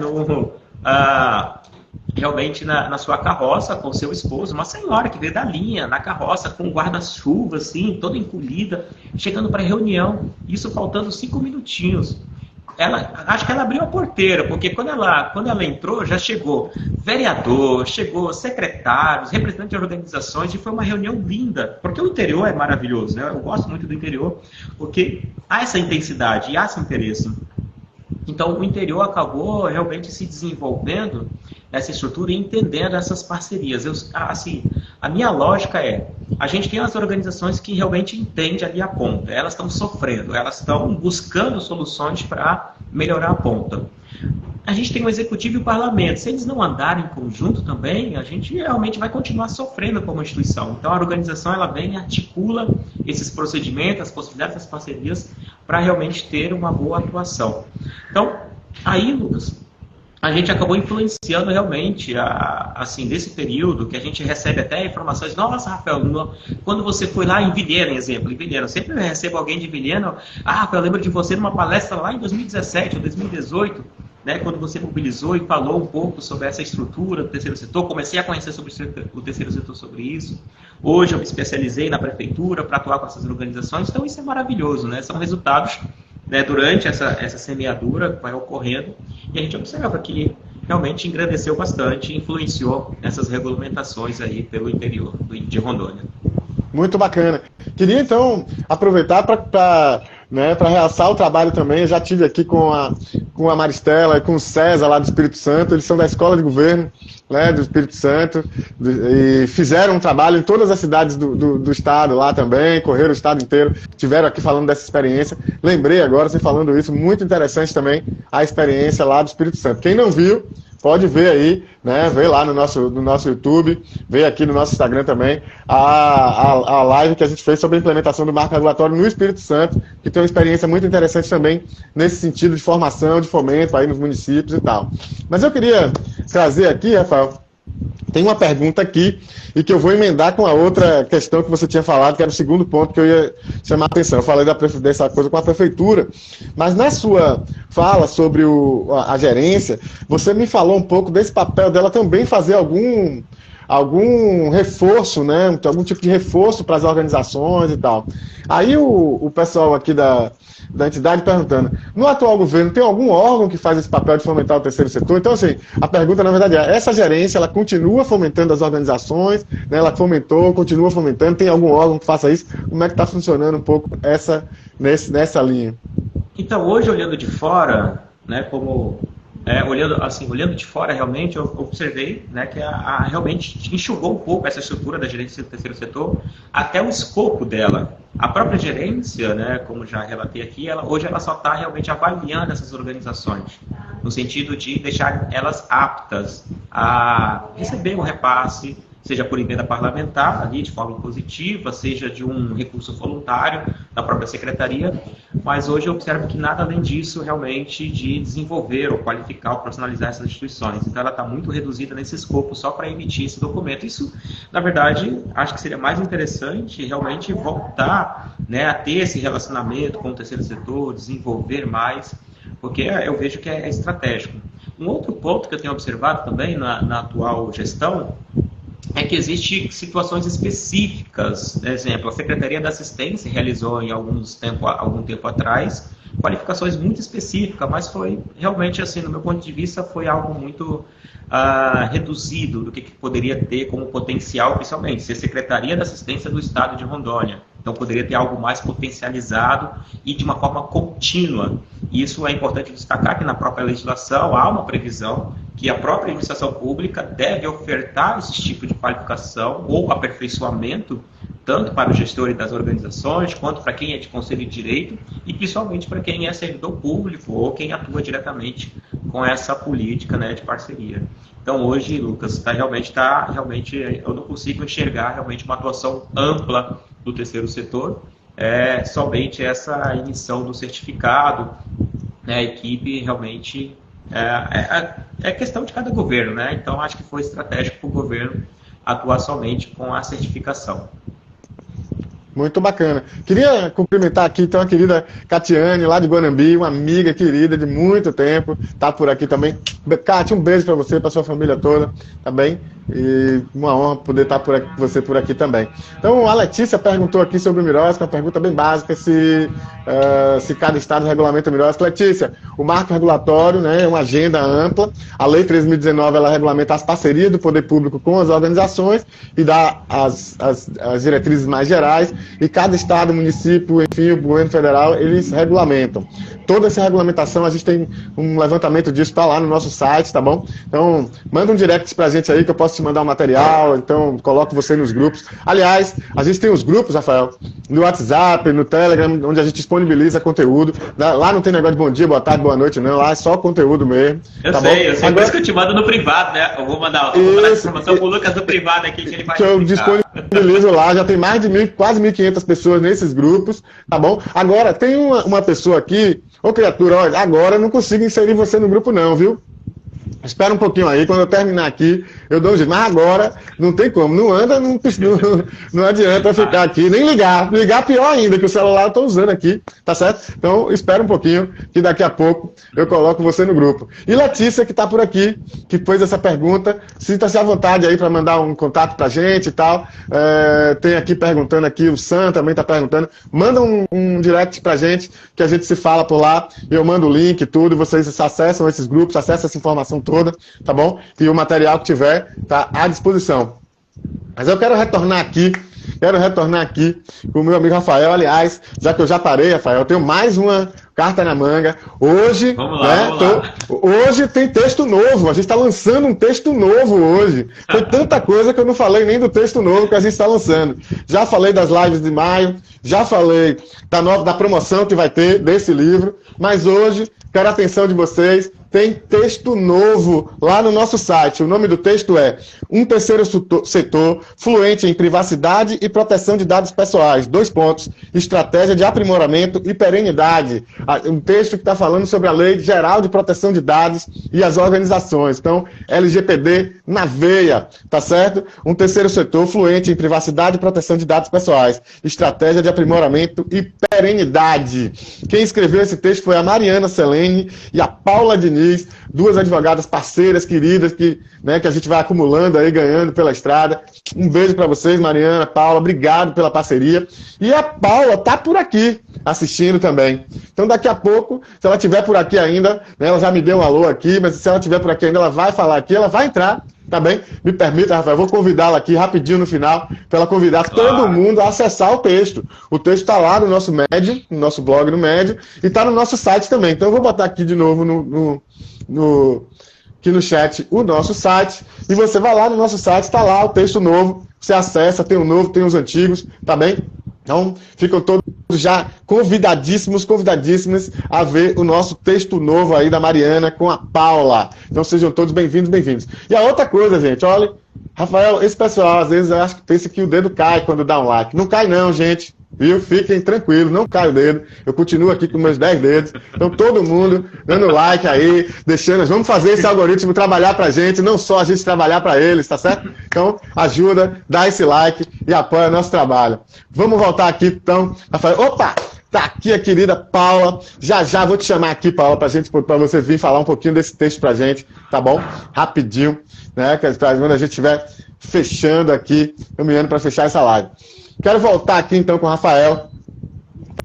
realmente na sua carroça com seu esposo, uma senhora que veio da linha, na carroça, com um guarda-chuva, assim, toda encolhida, chegando para a reunião, isso faltando 5 minutinhos. Acho que ela abriu a porteira, porque quando ela entrou, já chegou vereador, chegou secretários, representantes de organizações, e foi uma reunião linda, porque o interior é maravilhoso, né? Eu gosto muito do interior, porque há essa intensidade e há esse interesse. Então, o interior acabou realmente se desenvolvendo essa estrutura e entendendo essas parcerias. A minha lógica é, a gente tem as organizações que realmente entendem ali a ponta, elas estão sofrendo, elas estão buscando soluções para melhorar a ponta. A gente tem o executivo e o parlamento. Se eles não andarem em conjunto também, a gente realmente vai continuar sofrendo como instituição. Então, a organização ela vem e articula esses procedimentos, as possibilidades das parcerias, para realmente ter uma boa atuação. Então, aí, Lucas, a gente acabou influenciando realmente, assim, desse período, que a gente recebe até informações. Nossa, Rafael, quando você foi lá em Vilhena, exemplo, em Vilhena, eu sempre recebo alguém de Vilhena. Rafael, eu lembro de você numa palestra lá em 2017 ou 2018, né, quando você mobilizou e falou um pouco sobre essa estrutura do terceiro setor. Comecei a conhecer sobre o terceiro setor sobre isso. Hoje eu me especializei na prefeitura para atuar com essas organizações. Então isso é maravilhoso, né? São resultados, né, durante essa semeadura que vai ocorrendo, e a gente observa que realmente engrandeceu bastante, influenciou essas regulamentações aí pelo interior de Rondônia. Muito bacana. Queria, então, aproveitar para realçar o trabalho também. Eu já estive aqui com a Maristela e com o César, lá do Espírito Santo. Eles são da Escola de Governo, né, do Espírito Santo, e fizeram um trabalho em todas as cidades do estado lá também, correram o estado inteiro, estiveram aqui falando dessa experiência. Lembrei agora, você falando isso, muito interessante também a experiência lá do Espírito Santo. Quem não viu, pode ver aí, né? Vê lá no nosso YouTube, vê aqui no nosso Instagram também a live que a gente fez sobre a implementação do marco regulatório no Espírito Santo, que tem uma experiência muito interessante também nesse sentido de formação, de fomento aí nos municípios e tal. Mas eu queria trazer aqui, Rafael, tem uma pergunta aqui e que eu vou emendar com a outra questão que você tinha falado, que era o segundo ponto que eu ia chamar a atenção. Eu falei dessa coisa com a prefeitura, mas na sua fala sobre a gerência, você me falou um pouco desse papel dela também fazer algum reforço, né? Algum tipo de reforço para as organizações e tal. Aí o pessoal aqui da entidade perguntando, no atual governo tem algum órgão que faz esse papel de fomentar o terceiro setor? Então, assim, a pergunta, na verdade, é, essa gerência, ela continua fomentando as organizações, né? Ela continua fomentando, tem algum órgão que faça isso? Como é que está funcionando um pouco nessa linha? Então, hoje, olhando de fora, né, olhando de fora, realmente, eu observei, né, que realmente enxugou um pouco essa estrutura da gerência do terceiro setor, até o escopo dela. A própria gerência, né, como já relatei aqui, hoje ela só está realmente avaliando essas organizações, no sentido de deixar elas aptas a receber um repasse, seja por emenda parlamentar, ali de forma impositiva, seja de um recurso voluntário da própria secretaria, mas hoje eu observo que nada além disso realmente de desenvolver ou qualificar ou profissionalizar essas instituições. Então ela está muito reduzida nesse escopo só para emitir esse documento. Isso, na verdade, acho que seria mais interessante realmente voltar, né, a ter esse relacionamento com o terceiro setor, desenvolver mais, porque eu vejo que é estratégico. Um outro ponto que eu tenho observado também na atual gestão é que existem situações específicas. Por exemplo, a Secretaria da Assistência realizou algum tempo atrás qualificações muito específicas, mas foi realmente, assim, no meu ponto de vista, foi algo muito reduzido do que poderia ter como potencial, principalmente, ser Secretaria da Assistência do Estado de Rondônia. Então, poderia ter algo mais potencializado e de uma forma contínua. E isso é importante destacar que na própria legislação há uma previsão que a própria administração pública deve ofertar esse tipo de qualificação ou aperfeiçoamento, tanto para o gestor das organizações, quanto para quem é de conselho de direito e principalmente para quem é servidor público ou quem atua diretamente com essa política, né, de parceria. Então hoje, Lucas, eu não consigo enxergar realmente uma atuação ampla do terceiro setor, somente essa emissão do certificado, né, a equipe realmente é questão de cada governo, né? Então acho que foi estratégico para o governo atuar somente com a certificação. Muito bacana. Queria cumprimentar aqui, então, a querida Catiane, lá de Guanambi, uma amiga querida de muito tempo, tá por aqui também. Cátia, um beijo para você, para sua família toda, tá bem? E uma honra poder estar com você por aqui também. Então, a Letícia perguntou aqui sobre o Mirosca, uma pergunta bem básica, se cada estado regulamenta o Mirosca. Letícia, o marco regulatório, né, é uma agenda ampla. A Lei 3.019, ela regulamenta as parcerias do poder público com as organizações e dá as diretrizes mais gerais. E cada estado, município, enfim, o governo federal, eles regulamentam. Toda essa regulamentação, a gente tem um levantamento disso, está lá no nosso site, tá bom? Então, manda um direct pra gente aí, que eu posso te mandar um material, então coloco você nos grupos. Aliás, a gente tem os grupos, Rafael, no WhatsApp, no Telegram, onde a gente disponibiliza conteúdo. Lá não tem negócio de bom dia, boa tarde, boa noite, não. Lá é só conteúdo mesmo. Eu tá sei, bom? Por isso que eu te mando no privado, né? Eu vou mandar essa informação pro Lucas no privado aqui, que ele vai que eu disponibilizo lá, já tem mais de quase 1.500 pessoas nesses grupos, tá bom? Agora, tem uma pessoa aqui, ô criatura, olha, agora eu não consigo inserir você no grupo não, viu? Espera um pouquinho aí, quando eu terminar aqui, eu dou um jeito. Mas agora, não tem como, não anda, não adianta ficar aqui, nem ligar. Ligar pior ainda, que o celular eu estou usando aqui, tá certo? Então, espera um pouquinho, que daqui a pouco eu coloco você no grupo. E Letícia, que está por aqui, que fez essa pergunta, sinta-se à vontade aí para mandar um contato pra gente e tal. Tem aqui perguntando aqui, o Sam também está perguntando. Manda um direct pra gente, que a gente se fala por lá, eu mando o link e tudo, vocês acessam esses grupos, acessam essa informação toda, tá bom? E o material que tiver tá à disposição. Mas eu quero retornar aqui com o meu amigo Rafael. Aliás, já que eu já parei, Rafael, eu tenho mais uma carta na manga. Hoje, vamos lá. Hoje tem texto novo. A gente está lançando um texto novo hoje. Foi tanta coisa que eu não falei nem do texto novo que a gente está lançando. Já falei das lives de maio, já falei da promoção que vai ter desse livro, mas hoje quero a atenção de vocês. Tem texto novo lá no nosso site. O nome do texto é Um Terceiro Setor Fluente em Privacidade e Proteção de Dados Pessoais. 2 pontos. Estratégia de aprimoramento e perenidade. Um texto que está falando sobre a Lei Geral de Proteção de Dados e as organizações. Então, LGPD na veia, tá certo? Um terceiro setor fluente em privacidade e proteção de dados pessoais. Estratégia de aprimoramento e perenidade. Quem escreveu esse texto foi a Mariana Selene e a Paula Diniz, duas advogadas parceiras, queridas, que a gente vai acumulando aí, ganhando pela estrada. Um beijo para vocês, Mariana, Paula, obrigado pela parceria. E a Paula tá por aqui, assistindo também. Então, daqui a pouco, se ela estiver por aqui ainda, né, ela já me deu um alô aqui, mas se ela estiver por aqui ainda, ela vai falar aqui, ela vai entrar, tá bem? Me permita, Rafael, eu vou convidá-la aqui rapidinho no final, para ela convidar todo mundo a acessar o texto. O texto está lá no nosso Medium, no nosso blog no Medium, e está no nosso site também. Então, eu vou botar aqui de novo aqui no chat o nosso site, e você vai lá no nosso site, está lá o texto novo, você acessa, tem o novo, tem os antigos, tá bem? Então, ficam todos já convidadíssimos a ver o nosso texto novo aí da Mariana com a Paula. Então, sejam todos bem-vindos, bem-vindos. E a outra coisa, gente, olha, Rafael, esse pessoal, às vezes, eu acho que pensa que o dedo cai quando dá um like. Não cai não, gente. Viu? Fiquem tranquilos, não cai o dedo. Eu continuo aqui com meus 10 dedos. Então, todo mundo dando like aí, deixando. Vamos fazer esse algoritmo trabalhar pra gente, não só a gente trabalhar pra eles, tá certo? Então, ajuda, dá esse like e apoia nosso trabalho. Vamos voltar aqui, então. Rafael, opa! Tá aqui a querida Paula. Já vou te chamar aqui, Paula, pra você vir falar um pouquinho desse texto pra gente, tá bom? Rapidinho, né? Quando a gente estiver fechando aqui, caminhando para fechar essa live. Quero voltar aqui então com o Rafael,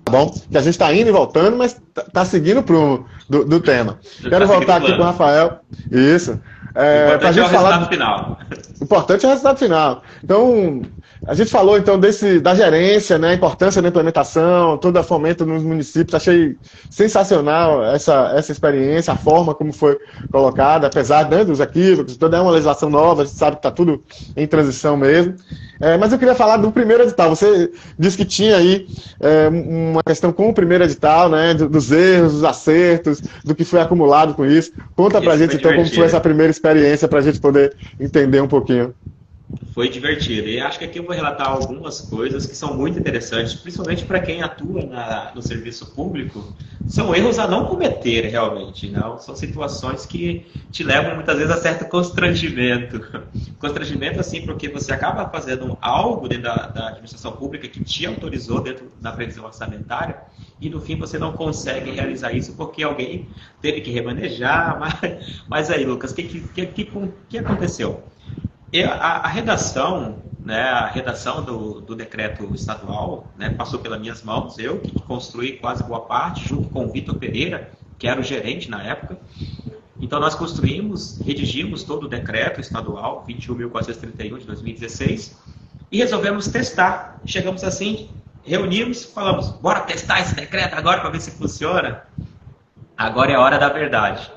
tá bom? Que a gente está indo e voltando, mas tá seguindo o prumo do tema. Quero voltar aqui com o Rafael. Isso. O importante é o resultado final. O importante é o resultado final. Então, A gente falou, então, da gerência, né, a importância da implementação, todo o fomento nos municípios. Achei sensacional essa experiência, a forma como foi colocada, apesar, né, dos equívocos, toda uma legislação nova, a gente sabe que está tudo em transição mesmo. Mas eu queria falar do primeiro edital. Você disse que tinha aí uma questão com o primeiro edital, né, dos erros, dos acertos, do que foi acumulado com isso. Conta pra gente, então, como foi essa primeira experiência, para a gente poder entender um pouquinho. Foi divertido. E acho que aqui eu vou relatar algumas coisas que são muito interessantes, principalmente para quem atua no serviço público. São erros a não cometer, realmente. Não? São situações que te levam, muitas vezes, a certo constrangimento. Constrangimento, assim, porque você acaba fazendo algo dentro da administração pública que te autorizou dentro da previsão orçamentária e, no fim, você não consegue realizar isso porque alguém teve que remanejar. Mas aí, Lucas, o que aconteceu? A redação, né, a redação do decreto estadual, né, passou pelas minhas mãos, eu que construí quase boa parte, junto com o Vitor Pereira, que era o gerente na época. Então nós redigimos todo o decreto estadual, 21.431 de 2016, e resolvemos testar. Chegamos assim, reunimos, falamos, bora testar esse decreto agora para ver se funciona? Agora é a hora da verdade.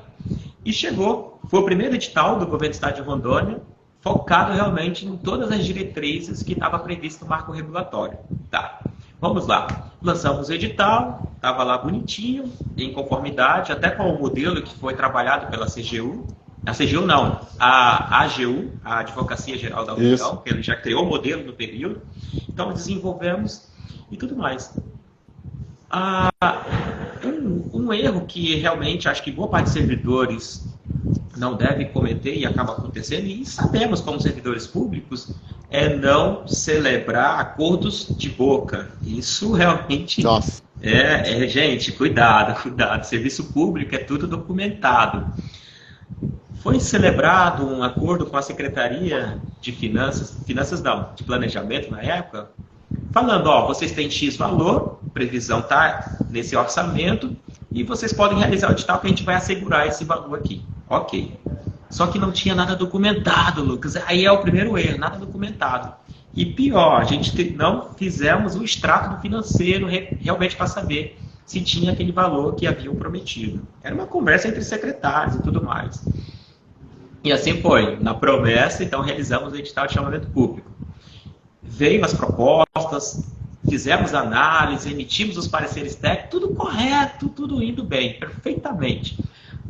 E chegou, foi o primeiro edital do governo do estado de Rondônia, focado realmente em todas as diretrizes que estava previsto no marco regulatório. Tá, vamos lá. Lançamos o edital, estava lá bonitinho, em conformidade, até com o modelo que foi trabalhado pela CGU. A CGU não, a AGU, a Advocacia Geral da União, que ele já criou o modelo no período. Então, desenvolvemos e tudo mais. Um erro que realmente acho que boa parte dos servidores não deve cometer e acaba acontecendo, e sabemos como servidores públicos, é não celebrar acordos de boca. Isso realmente gente, cuidado. Serviço público é tudo documentado. Foi celebrado um acordo com a Secretaria de Finanças não, de Planejamento na época, falando, vocês têm X valor, previsão está nesse orçamento, e vocês podem realizar o edital que a gente vai assegurar esse valor aqui. Ok. Só que não tinha nada documentado, Lucas. Aí é o primeiro erro, nada documentado. E pior, a gente não fizemos o extrato do financeiro realmente para saber se tinha aquele valor que haviam prometido. Era uma conversa entre secretários e tudo mais. E assim foi. Na promessa, então, realizamos o edital de chamamento público. Veio as propostas, fizemos análise, emitimos os pareceres técnicos, tudo correto, tudo indo bem, perfeitamente.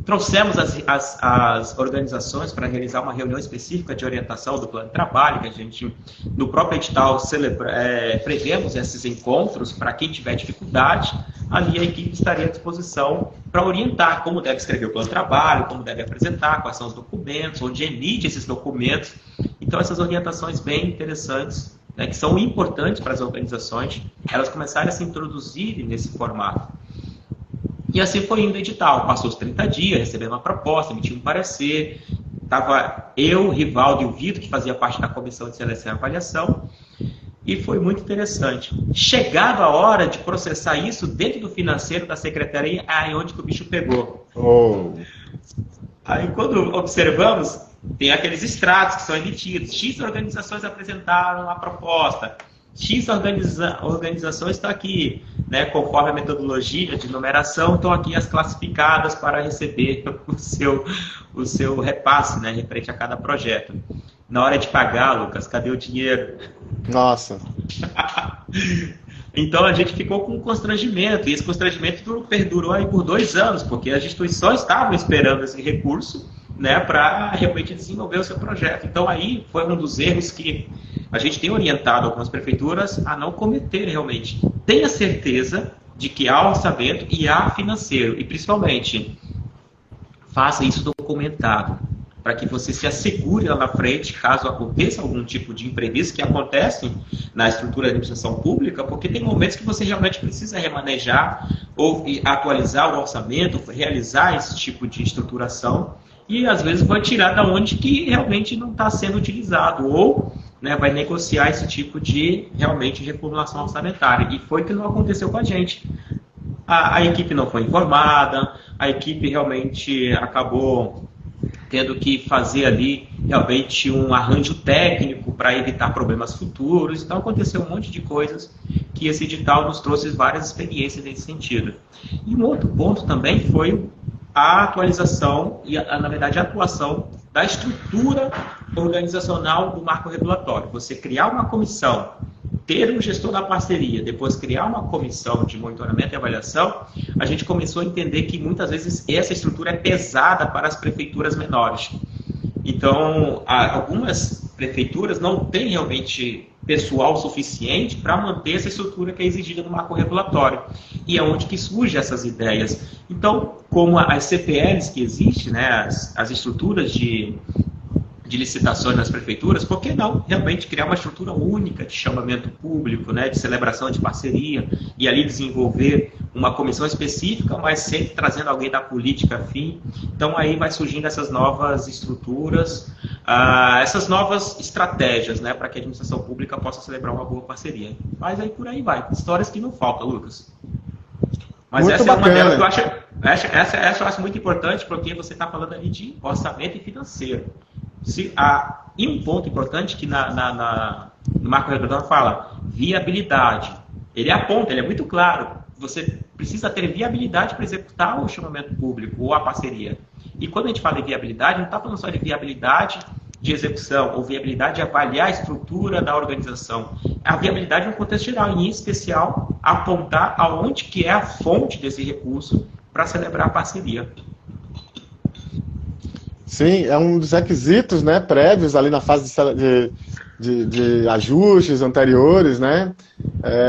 Trouxemos as organizações para realizar uma reunião específica de orientação do plano de trabalho, que a gente, no próprio edital, prevemos esses encontros para quem tiver dificuldade. Ali a equipe estaria à disposição para orientar como deve escrever o plano de trabalho, como deve apresentar, quais são os documentos, onde emite esses documentos. Então, essas orientações bem interessantes, né, que são importantes para as organizações, elas começarem a se introduzir nesse formato. E assim foi indo o edital. Passou os 30 dias, recebemos uma proposta, emitimos um parecer. Estava eu, Rivaldo e o Vitor, que fazia parte da comissão de seleção e avaliação. E foi muito interessante. Chegado a hora de processar isso dentro do financeiro da secretaria, aí onde que o bicho pegou. Aí quando observamos, tem aqueles extratos que são emitidos. X organizações apresentaram a proposta. X organizações estão aqui, né, conforme a metodologia de numeração, estão aqui as classificadas para receber o seu repasse, né, referente a cada projeto. Na hora de pagar, Lucas, cadê o dinheiro? Nossa! Então a gente ficou com um constrangimento, e esse constrangimento perdurou aí por 2 anos, porque as instituições estavam esperando esse recurso, né, para realmente desenvolver o seu projeto. Então aí foi um dos erros que a gente tem orientado algumas prefeituras a não cometer realmente. Tenha certeza de que há orçamento e há financeiro, e principalmente faça isso documentado, para que você se assegure lá na frente, caso aconteça algum tipo de imprevisto que acontece na estrutura da administração pública, porque tem momentos que você realmente precisa remanejar ou atualizar o orçamento, realizar esse tipo de estruturação, e às vezes vai tirar da onde que realmente não está sendo utilizado, ou, né, vai negociar esse tipo de realmente reformulação orçamentária. E foi que não aconteceu com a gente. A equipe não foi informada, a equipe realmente acabou tendo que fazer ali realmente um arranjo técnico para evitar problemas futuros. Então aconteceu um monte de coisas que esse edital nos trouxe várias experiências nesse sentido. E um outro ponto também foi a atualização e, na verdade, a atuação da estrutura organizacional do marco regulatório. Você criar uma comissão, ter um gestor da parceria, depois criar uma comissão de monitoramento e avaliação, a gente começou a entender que muitas vezes essa estrutura é pesada para as prefeituras menores. Então, algumas prefeituras não têm realmente pessoal suficiente para manter essa estrutura que é exigida no marco regulatório. E é onde que surgem essas ideias. Então, como as CPLs que existem, né, as estruturas de licitações nas prefeituras, por que não realmente criar uma estrutura única de chamamento público, né, de celebração de parceria, e ali desenvolver uma comissão específica, mas sempre trazendo alguém da política afim. Então aí vai surgindo essas novas estruturas, essas novas estratégias, né, para que a administração pública possa celebrar uma boa parceria. Mas aí por aí vai, histórias que não faltam, Lucas. Mas muito essa bacana. É uma delas que eu acho, essa eu acho muito importante, porque você está falando ali de orçamento e financeiro. E um ponto importante que no marco regulatório fala viabilidade. Ele aponta, ele é muito claro. Você precisa ter viabilidade para executar o chamamento público ou a parceria. E quando a gente fala de viabilidade, não está falando só de viabilidade de execução ou viabilidade de avaliar a estrutura da organização. A viabilidade no contexto geral, em especial, apontar aonde que é a fonte desse recurso para celebrar a parceria. Sim, é um dos requisitos, né, prévios ali na fase de ajustes anteriores, né,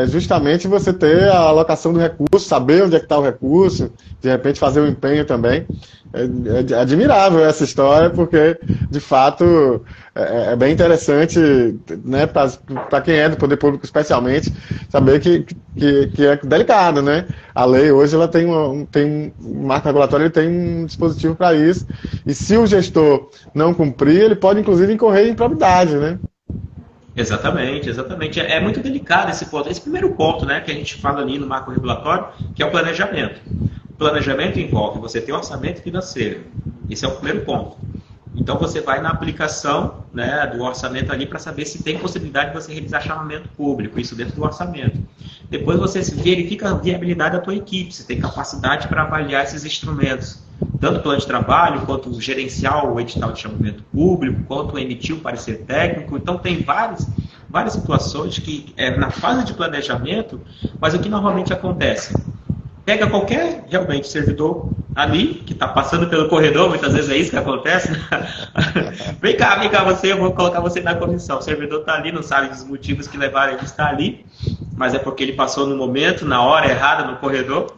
justamente você ter a alocação do recurso, saber onde é que está o recurso, de repente fazer o empenho também. É admirável essa história, porque, de fato, é bem interessante, né, para quem é do poder público especialmente, saber que é delicado, né? A lei hoje ela tem um marco regulatório, ele tem um dispositivo para isso, e se o gestor não cumprir, ele pode, inclusive, incorrer em improbidade, né? Exatamente, exatamente. É muito delicado esse ponto. Esse primeiro ponto, né, que a gente fala ali no marco regulatório, que é o planejamento. O planejamento envolve você ter um orçamento financeiro. Esse é o primeiro ponto. Então você vai na aplicação, né, do orçamento ali para saber se tem possibilidade de você realizar chamamento público, isso dentro do orçamento. Depois você verifica a viabilidade da tua equipe, se tem capacidade para avaliar esses instrumentos, tanto o plano de trabalho, quanto gerenciar o edital de chamamento público, quanto emitir o parecer técnico. Então tem várias situações que é na fase de planejamento, mas o que normalmente acontece? Pega qualquer, realmente, servidor ali, que está passando pelo corredor, muitas vezes é isso que acontece, né? Vem cá você, eu vou colocar você na comissão. O servidor está ali, não sabe dos motivos que levaram ele a estar ali, mas é porque ele passou no momento, na hora errada, no corredor,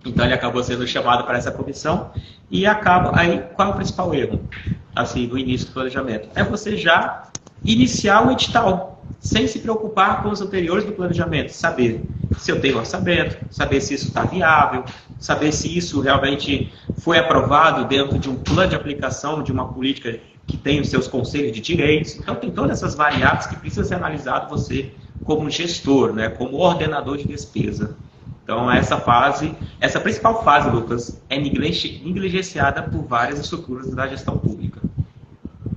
então ele acabou sendo chamado para essa comissão, e acaba, aí qual é o principal erro, assim, no início do planejamento? É você já iniciar o edital, sem se preocupar com os anteriores do planejamento, saber se eu tenho orçamento, saber se isso está viável, saber se isso realmente foi aprovado dentro de um plano de aplicação de uma política que tem os seus conselhos de direitos. Então tem todas essas variáveis que precisam ser analisadas você como gestor, né, como ordenador de despesa. Então essa principal fase, Lucas, é negligenciada por várias estruturas da gestão pública.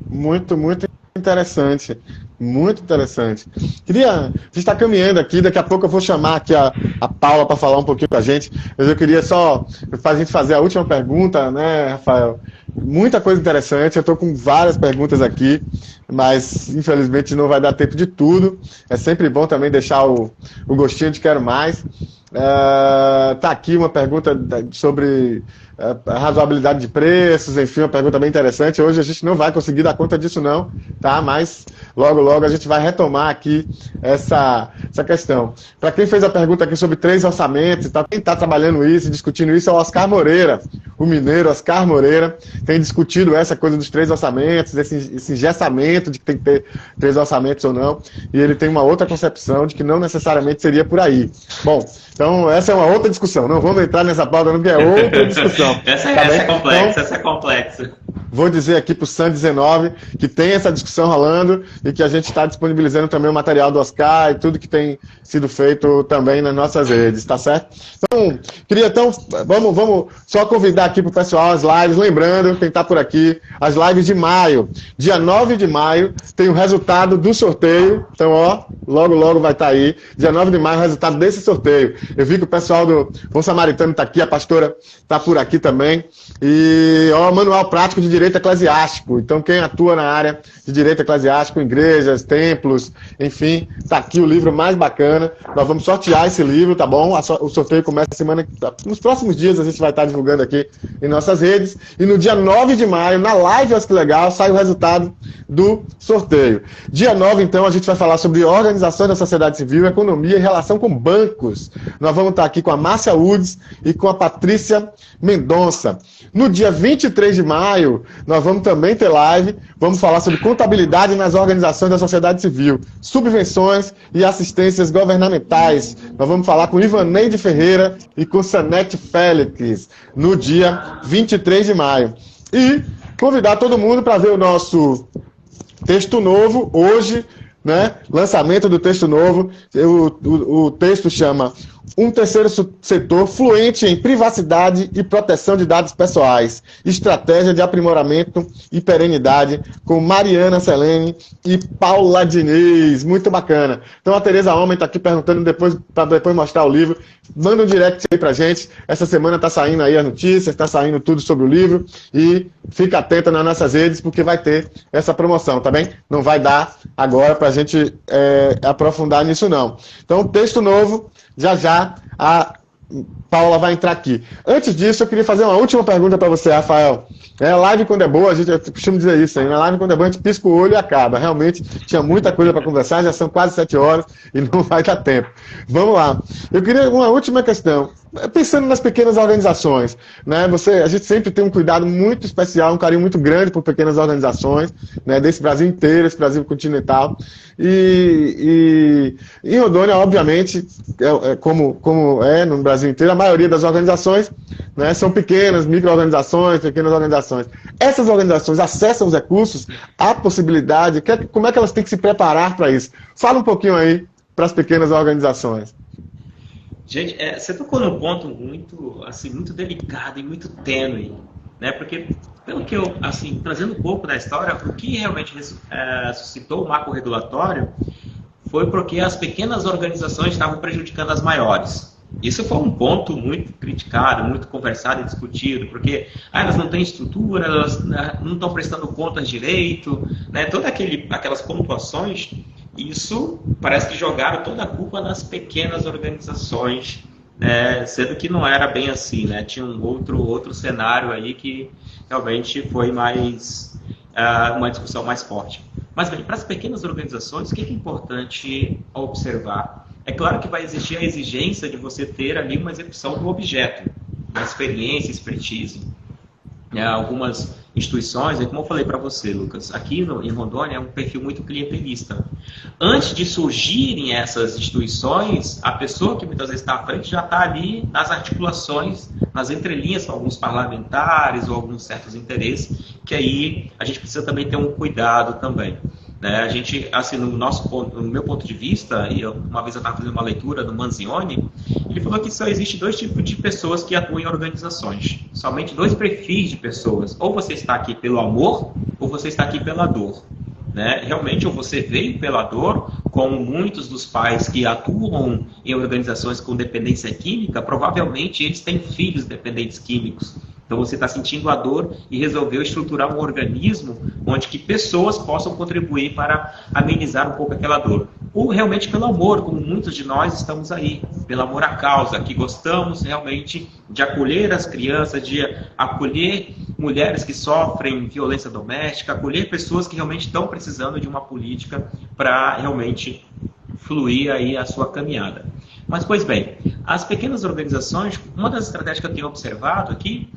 Muito, muito interessante. Muito interessante. A gente está caminhando aqui, daqui a pouco eu vou chamar aqui a Paula para falar um pouquinho com a gente, mas eu queria só a gente fazer a última pergunta, né, Rafael? Muita coisa interessante, eu estou com várias perguntas aqui, mas infelizmente não vai dar tempo de tudo. É sempre bom também deixar o gostinho de quero mais. Tá aqui uma pergunta sobre a razoabilidade de preços, enfim, uma pergunta bem interessante. Hoje a gente não vai conseguir dar conta disso não, tá? Mas logo a gente vai retomar aqui essa questão. Para quem fez a pergunta aqui sobre 3 orçamentos, tá? Quem está trabalhando isso, discutindo isso é o Oscar Moreira, o mineiro Oscar Moreira, tem discutido essa coisa dos 3 orçamentos, esse engessamento de que tem que ter 3 orçamentos ou não, e ele tem uma outra concepção de que não necessariamente seria por aí. Bom, então essa é uma outra discussão, não vamos entrar nessa pauta não, que é outra discussão. Essa é complexa, então, essa é complexa. vou dizer aqui para o SAN 19 que tem essa discussão rolando e que a gente está disponibilizando também o material do Oscar e tudo que tem sido feito também nas nossas redes, tá certo? Então, vamos só convidar aqui para o pessoal as lives, lembrando, quem está por aqui, as lives de maio. Dia 9 de maio tem o resultado do sorteio, então, ó, logo vai estar aí. Dia 9 de maio, o resultado desse sorteio. Eu vi que o pessoal do Bom Samaritano está aqui, a pastora está por aqui também. E, ó, manual prático de direito eclesiástico. Então, quem atua na área de direito eclesiástico, igrejas, templos, enfim, está aqui o livro mais bacana. Nós vamos sortear esse livro, tá bom? O sorteio começa nos próximos dias, a gente vai estar divulgando aqui em nossas redes. E no dia 9 de maio, na live Olha que Legal, sai o resultado do sorteio. Dia 9, então, a gente vai falar sobre organizações da sociedade civil, economia e relação com bancos. Nós vamos estar aqui com a Márcia Udes e com a Patrícia Mendonça. No dia 23 de maio, nós vamos também ter live, vamos falar sobre contabilidade nas organizações da sociedade civil, subvenções e assistências governamentais. Nós vamos falar com Ivaneide Ferreira e com Sanete Félix, no dia 23 de maio. E convidar todo mundo para ver o nosso texto novo, hoje, né? Lançamento do texto novo. O texto chama Um Terceiro Setor Fluente em Privacidade e Proteção de Dados Pessoais, Estratégia de Aprimoramento e Perenidade, com Mariana Selene e Paula Diniz. Muito bacana. Então a Tereza Homem está aqui perguntando para depois mostrar o livro. Manda um direct aí pra gente. Essa semana está saindo aí as notícias, está saindo tudo sobre o livro. E fica atenta nas nossas redes, porque vai ter essa promoção, tá bem? Não vai dar agora pra gente aprofundar nisso, não. Então, texto novo, já a Paula vai entrar aqui. Antes disso, eu queria fazer uma última pergunta para você, Rafael. A live, quando é boa, eu costumo dizer isso, hein? Na live, quando é boa, a gente pisca o olho e acaba. Realmente, tinha muita coisa para conversar, já são quase 7 horas e não vai dar tempo. Vamos lá. Eu queria uma última questão. Pensando nas pequenas organizações, né? A gente sempre tem um cuidado muito especial, um carinho muito grande por pequenas organizações, né? Desse Brasil inteiro, esse Brasil continental. E em Rondônia, obviamente, como é no Brasil inteiro, a maioria das organizações, né, são pequenas, micro-organizações, pequenas organizações. Essas organizações acessam os recursos, há possibilidade, como é que elas têm que se preparar para isso? Fala um pouquinho aí para as pequenas organizações. Gente, você tocou num ponto muito delicado e muito tênue, né? Porque, pelo que eu, trazendo um pouco da história, o que realmente suscitou o marco regulatório foi porque as pequenas organizações estavam prejudicando as maiores. Isso foi um ponto muito criticado, muito conversado e discutido, porque elas não têm estrutura, elas não estão prestando contas direito, né? Todas aquelas pontuações. Isso parece que jogaram toda a culpa nas pequenas organizações, sendo que não era bem assim, né? Tinha um outro cenário aí que realmente foi mais uma discussão mais forte. Mas bem, para as pequenas organizações, o que é importante observar? É claro que vai existir a exigência de você ter ali uma execução do objeto, uma experiência, expertise. Algumas instituições, como eu falei para você, Lucas, aqui em Rondônia é um perfil muito clientelista. Antes de surgirem essas instituições, a pessoa que muitas vezes está à frente já está ali nas articulações, nas entrelinhas com alguns parlamentares ou alguns certos interesses, que aí a gente precisa também ter um cuidado também. A gente, no meu ponto de vista, e uma vez eu estava fazendo uma leitura do Manzioni, ele falou que só existe 2 tipos de pessoas que atuam em organizações. Somente 2 perfis de pessoas. Ou você está aqui pelo amor, ou você está aqui pela dor. Realmente, ou você veio pela dor, como muitos dos pais que atuam em organizações com dependência química, provavelmente eles têm filhos dependentes químicos. Então você está sentindo a dor e resolveu estruturar um organismo onde que pessoas possam contribuir para amenizar um pouco aquela dor. Ou realmente pelo amor, como muitos de nós estamos aí, pelo amor à causa, que gostamos realmente de acolher as crianças, de acolher mulheres que sofrem violência doméstica, acolher pessoas que realmente estão precisando de uma política para realmente fluir aí a sua caminhada. Mas, pois bem, as pequenas organizações, uma das estratégias que eu tenho observado aqui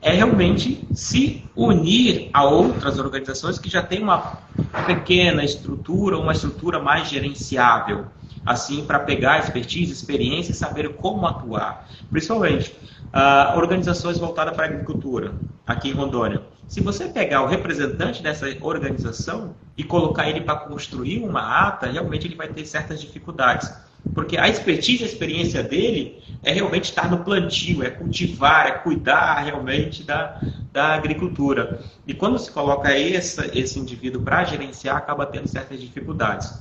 é realmente se unir a outras organizações que já têm uma pequena estrutura, uma estrutura mais gerenciável, assim, para pegar expertise, experiência e saber como atuar. Principalmente, organizações voltadas para a agricultura, aqui em Rondônia. Se você pegar o representante dessa organização e colocar ele para construir uma ata, realmente ele vai ter certas dificuldades. Porque a expertise, a experiência dele é realmente estar no plantio, é cultivar, é cuidar realmente da agricultura. E quando se coloca esse indivíduo para gerenciar, acaba tendo certas dificuldades.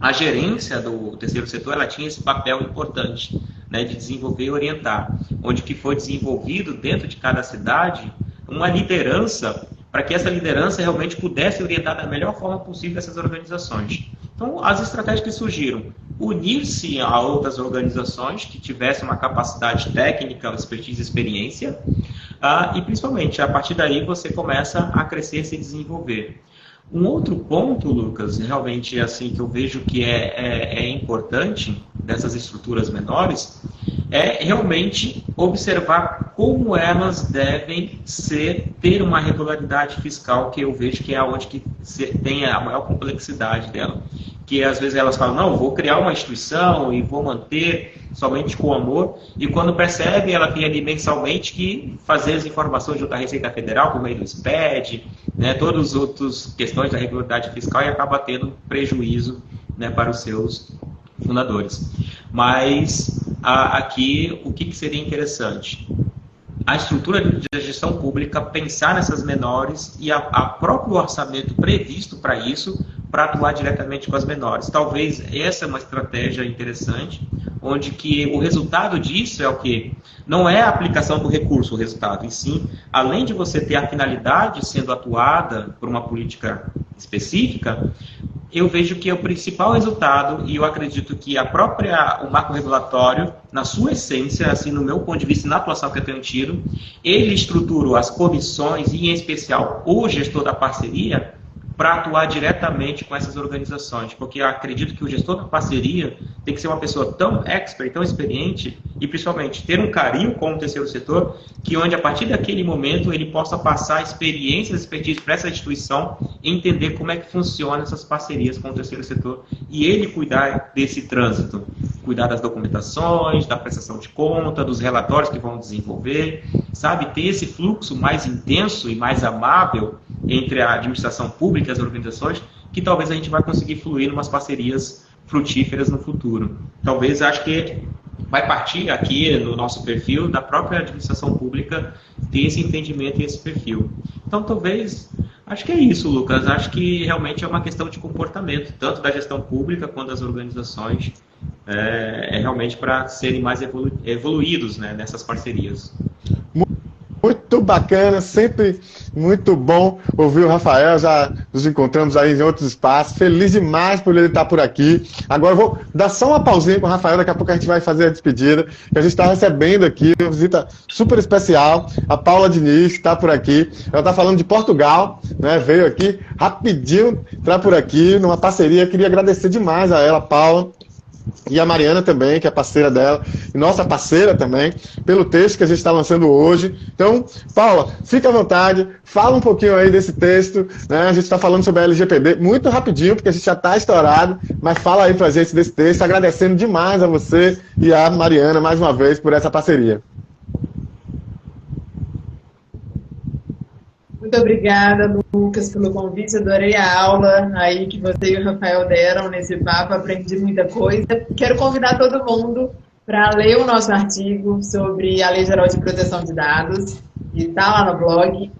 A gerência do terceiro setor, ela tinha esse papel importante, né, de desenvolver e orientar, onde que foi desenvolvido dentro de cada cidade uma liderança para que essa liderança realmente pudesse orientar da melhor forma possível essas organizações. Então, as estratégias que surgiram, unir-se a outras organizações que tivessem uma capacidade técnica, expertise e experiência, e principalmente, a partir daí, você começa a crescer e se desenvolver. Um outro ponto, Lucas, realmente assim que eu vejo que é importante dessas estruturas menores, é realmente observar como elas devem ter uma regularidade fiscal, que eu vejo que é onde que tem a maior complexidade dela. Que às vezes elas falam, não, vou criar uma instituição e vou manter somente com amor, e quando percebe, ela tem ali mensalmente que fazer as informações junto à Receita Federal, por meio do SPED, né, todas as outras questões da regularidade fiscal, e acaba tendo prejuízo, né, para os seus fundadores. Mas aqui, o que seria interessante? A estrutura de gestão pública pensar nessas menores e a próprio orçamento previsto para isso, para atuar diretamente com as menores. Talvez essa é uma estratégia interessante, onde que o resultado disso é o quê? Não é a aplicação do recurso o resultado, e sim, além de você ter a finalidade sendo atuada por uma política específica, eu vejo que é o principal resultado, e eu acredito que o marco regulatório, na sua essência, assim, no meu ponto de vista, na atuação que eu tenho tido, ele estruturou as comissões, e em especial o gestor da parceria, para atuar diretamente com essas organizações, porque eu acredito que o gestor da parceria tem que ser uma pessoa tão expert, tão experiente, e principalmente ter um carinho com o terceiro setor, que onde a partir daquele momento ele possa passar experiências, expertise para essa instituição e entender como é que funcionam essas parcerias com o terceiro setor, e ele cuidar desse trânsito, cuidar das documentações, da prestação de conta, dos relatórios que vão desenvolver, sabe, ter esse fluxo mais intenso e mais amável entre a administração pública e as organizações, que talvez a gente vai conseguir fluir em umas parcerias frutíferas no futuro. Talvez, acho que vai partir aqui no nosso perfil da própria administração pública ter esse entendimento e esse perfil. Então, talvez, acho que é isso, Lucas. Acho que realmente é uma questão de comportamento, tanto da gestão pública quanto das organizações, realmente para serem mais evoluídos, né, nessas parcerias. Muito bacana, sempre muito bom ouvir o Rafael, já nos encontramos aí em outros espaços, feliz demais por ele estar por aqui. Agora eu vou dar só uma pausinha com o Rafael, daqui a pouco a gente vai fazer a despedida, que a gente está recebendo aqui uma visita super especial, a Paula Diniz, que está por aqui, ela está falando de Portugal, né? Veio aqui rapidinho, entrar por aqui, numa parceria, queria agradecer demais a ela, Paula, e a Mariana também, que é parceira dela, e nossa parceira também, pelo texto que a gente está lançando hoje. Então, Paula, fica à vontade, fala um pouquinho aí desse texto, né? A gente está falando sobre a LGPD, muito rapidinho, porque a gente já está estourado, mas fala aí pra gente desse texto, agradecendo demais a você e a Mariana, mais uma vez, por essa parceria. Muito obrigada, Lucas, pelo convite. Adorei a aula aí que você e o Rafael deram nesse papo, aprendi muita coisa. Quero convidar todo mundo para ler o nosso artigo sobre a Lei Geral de Proteção de Dados, que está lá no blog.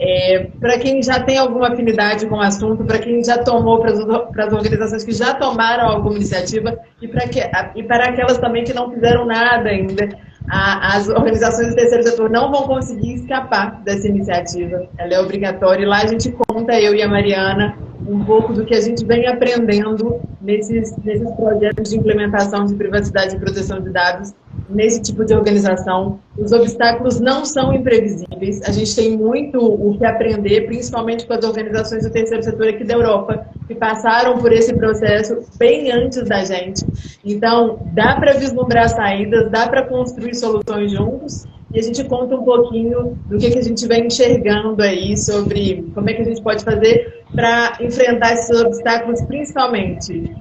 Para quem já tem alguma afinidade com o assunto, para quem já tomou, para as organizações que já tomaram alguma iniciativa e para aquelas também que não fizeram nada ainda, as organizações do terceiro setor não vão conseguir escapar dessa iniciativa. Ela é obrigatória e lá a gente conta, eu e a Mariana, um pouco do que a gente vem aprendendo nesses projetos de implementação de privacidade e proteção de dados nesse tipo de organização. Os obstáculos não são imprevisíveis, a gente tem muito o que aprender, principalmente com as organizações do terceiro setor aqui da Europa, que passaram por esse processo bem antes da gente. Então, dá para vislumbrar saídas, dá para construir soluções juntos, e a gente conta um pouquinho do que a gente vem enxergando aí sobre como é que a gente pode fazer para enfrentar esses obstáculos, principalmente,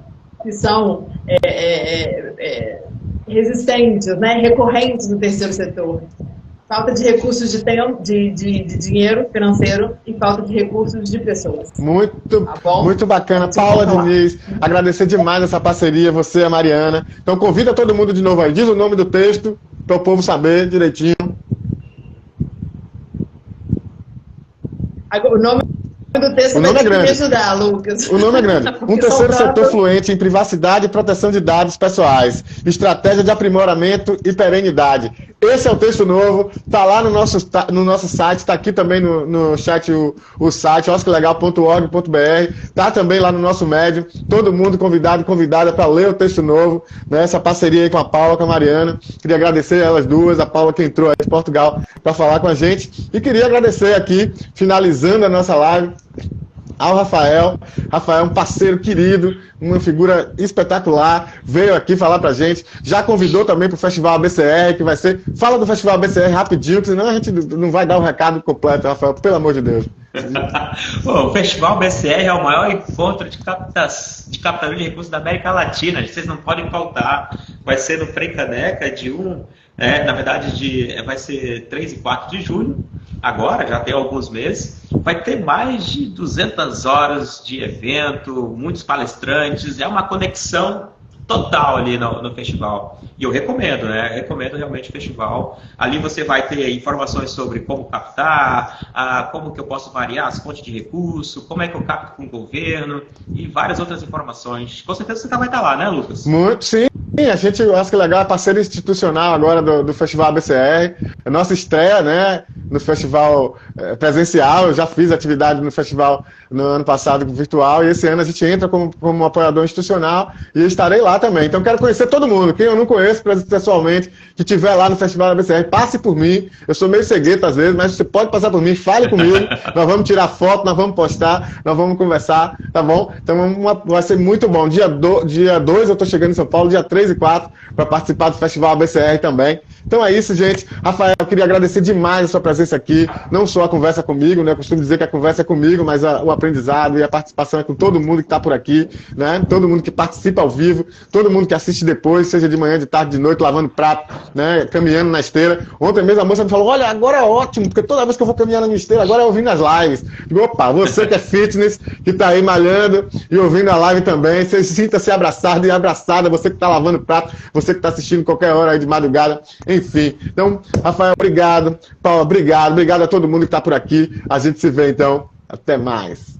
que são resistentes, né, recorrentes no terceiro setor. Falta de recursos de tempo, de dinheiro financeiro e falta de recursos de pessoas. Muito bacana. Paula Diniz, agradecer demais essa parceria, você e a Mariana. Então convida todo mundo de novo aí. Diz o nome do texto para o povo saber direitinho. O nome do texto vai ter que me ajudar, Lucas. O nome é grande. Um terceiro setor fluente em privacidade e proteção de dados pessoais. Estratégia de aprimoramento e perenidade. Esse é o texto novo, está lá no nosso site, está aqui também no chat o site, oscarlegal.org.br, está também lá no nosso Medium. Todo mundo convidado e convidada para ler o texto novo, né? Essa parceria aí com a Paula, com a Mariana. Queria agradecer a elas duas, a Paula que entrou aí de Portugal para falar com a gente. E queria agradecer aqui, finalizando a nossa live, ao Rafael. Rafael é um parceiro querido, uma figura espetacular, veio aqui falar pra gente, já convidou também pro Festival ABCR, que vai ser... Fala do Festival ABCR rapidinho, que senão a gente não vai dar o recado completo, Rafael, pelo amor de Deus. Bom, o Festival ABCR é o maior encontro de captação de recursos da América Latina, vocês não podem faltar. Vai ser no Frei Caneca, na verdade, vai ser 3 e 4 de julho, agora, já tem alguns meses. Vai ter mais de 200 horas de evento, muitos palestrantes, é uma conexão total ali no festival. E eu recomendo, né? Recomendo realmente o festival. Ali você vai ter informações sobre como captar, como que eu posso variar as fontes de recurso, como é que eu capto com o governo e várias outras informações. Com certeza você vai estar lá, né, Lucas? Muito, sim. A gente, eu acho que é legal, é parceiro institucional agora do Festival ABCR. É nossa estreia, né, no festival presencial. Eu já fiz atividade no festival no ano passado virtual e esse ano a gente entra como apoiador institucional e eu estarei lá também. Então quero conhecer todo mundo. Quem eu não conheço pessoalmente, que estiver lá no Festival ABCR, passe por mim. Eu sou meio cegueta às vezes, mas você pode passar por mim, fale comigo. Nós vamos tirar foto, nós vamos postar, nós vamos conversar, tá bom? Então vai ser muito bom. Dia 2 eu tô chegando em São Paulo, dia 3 e 4 para participar do Festival ABCR também. Então é isso, gente. Rafael, eu queria agradecer demais a sua presença aqui, não só a conversa comigo, né? Eu costumo dizer que a conversa é comigo, mas o aprendizado e a participação é com todo mundo que está por aqui, né? Todo mundo que participa ao vivo, todo mundo que assiste depois, seja de manhã, de tarde, de noite, lavando prato, né? Caminhando na esteira. Ontem mesmo a moça me falou, olha, agora é ótimo, porque toda vez que eu vou caminhar na minha esteira, agora é ouvindo as lives. Digo, opa, você que é fitness, que está aí malhando e ouvindo a live também, você sinta-se abraçado e abraçada, você que está lavando prato, você que está assistindo qualquer hora aí de madrugada, enfim. Então, Rafael, obrigado. Paula, obrigado a todo mundo que está por aqui. A gente se vê, então. Até mais.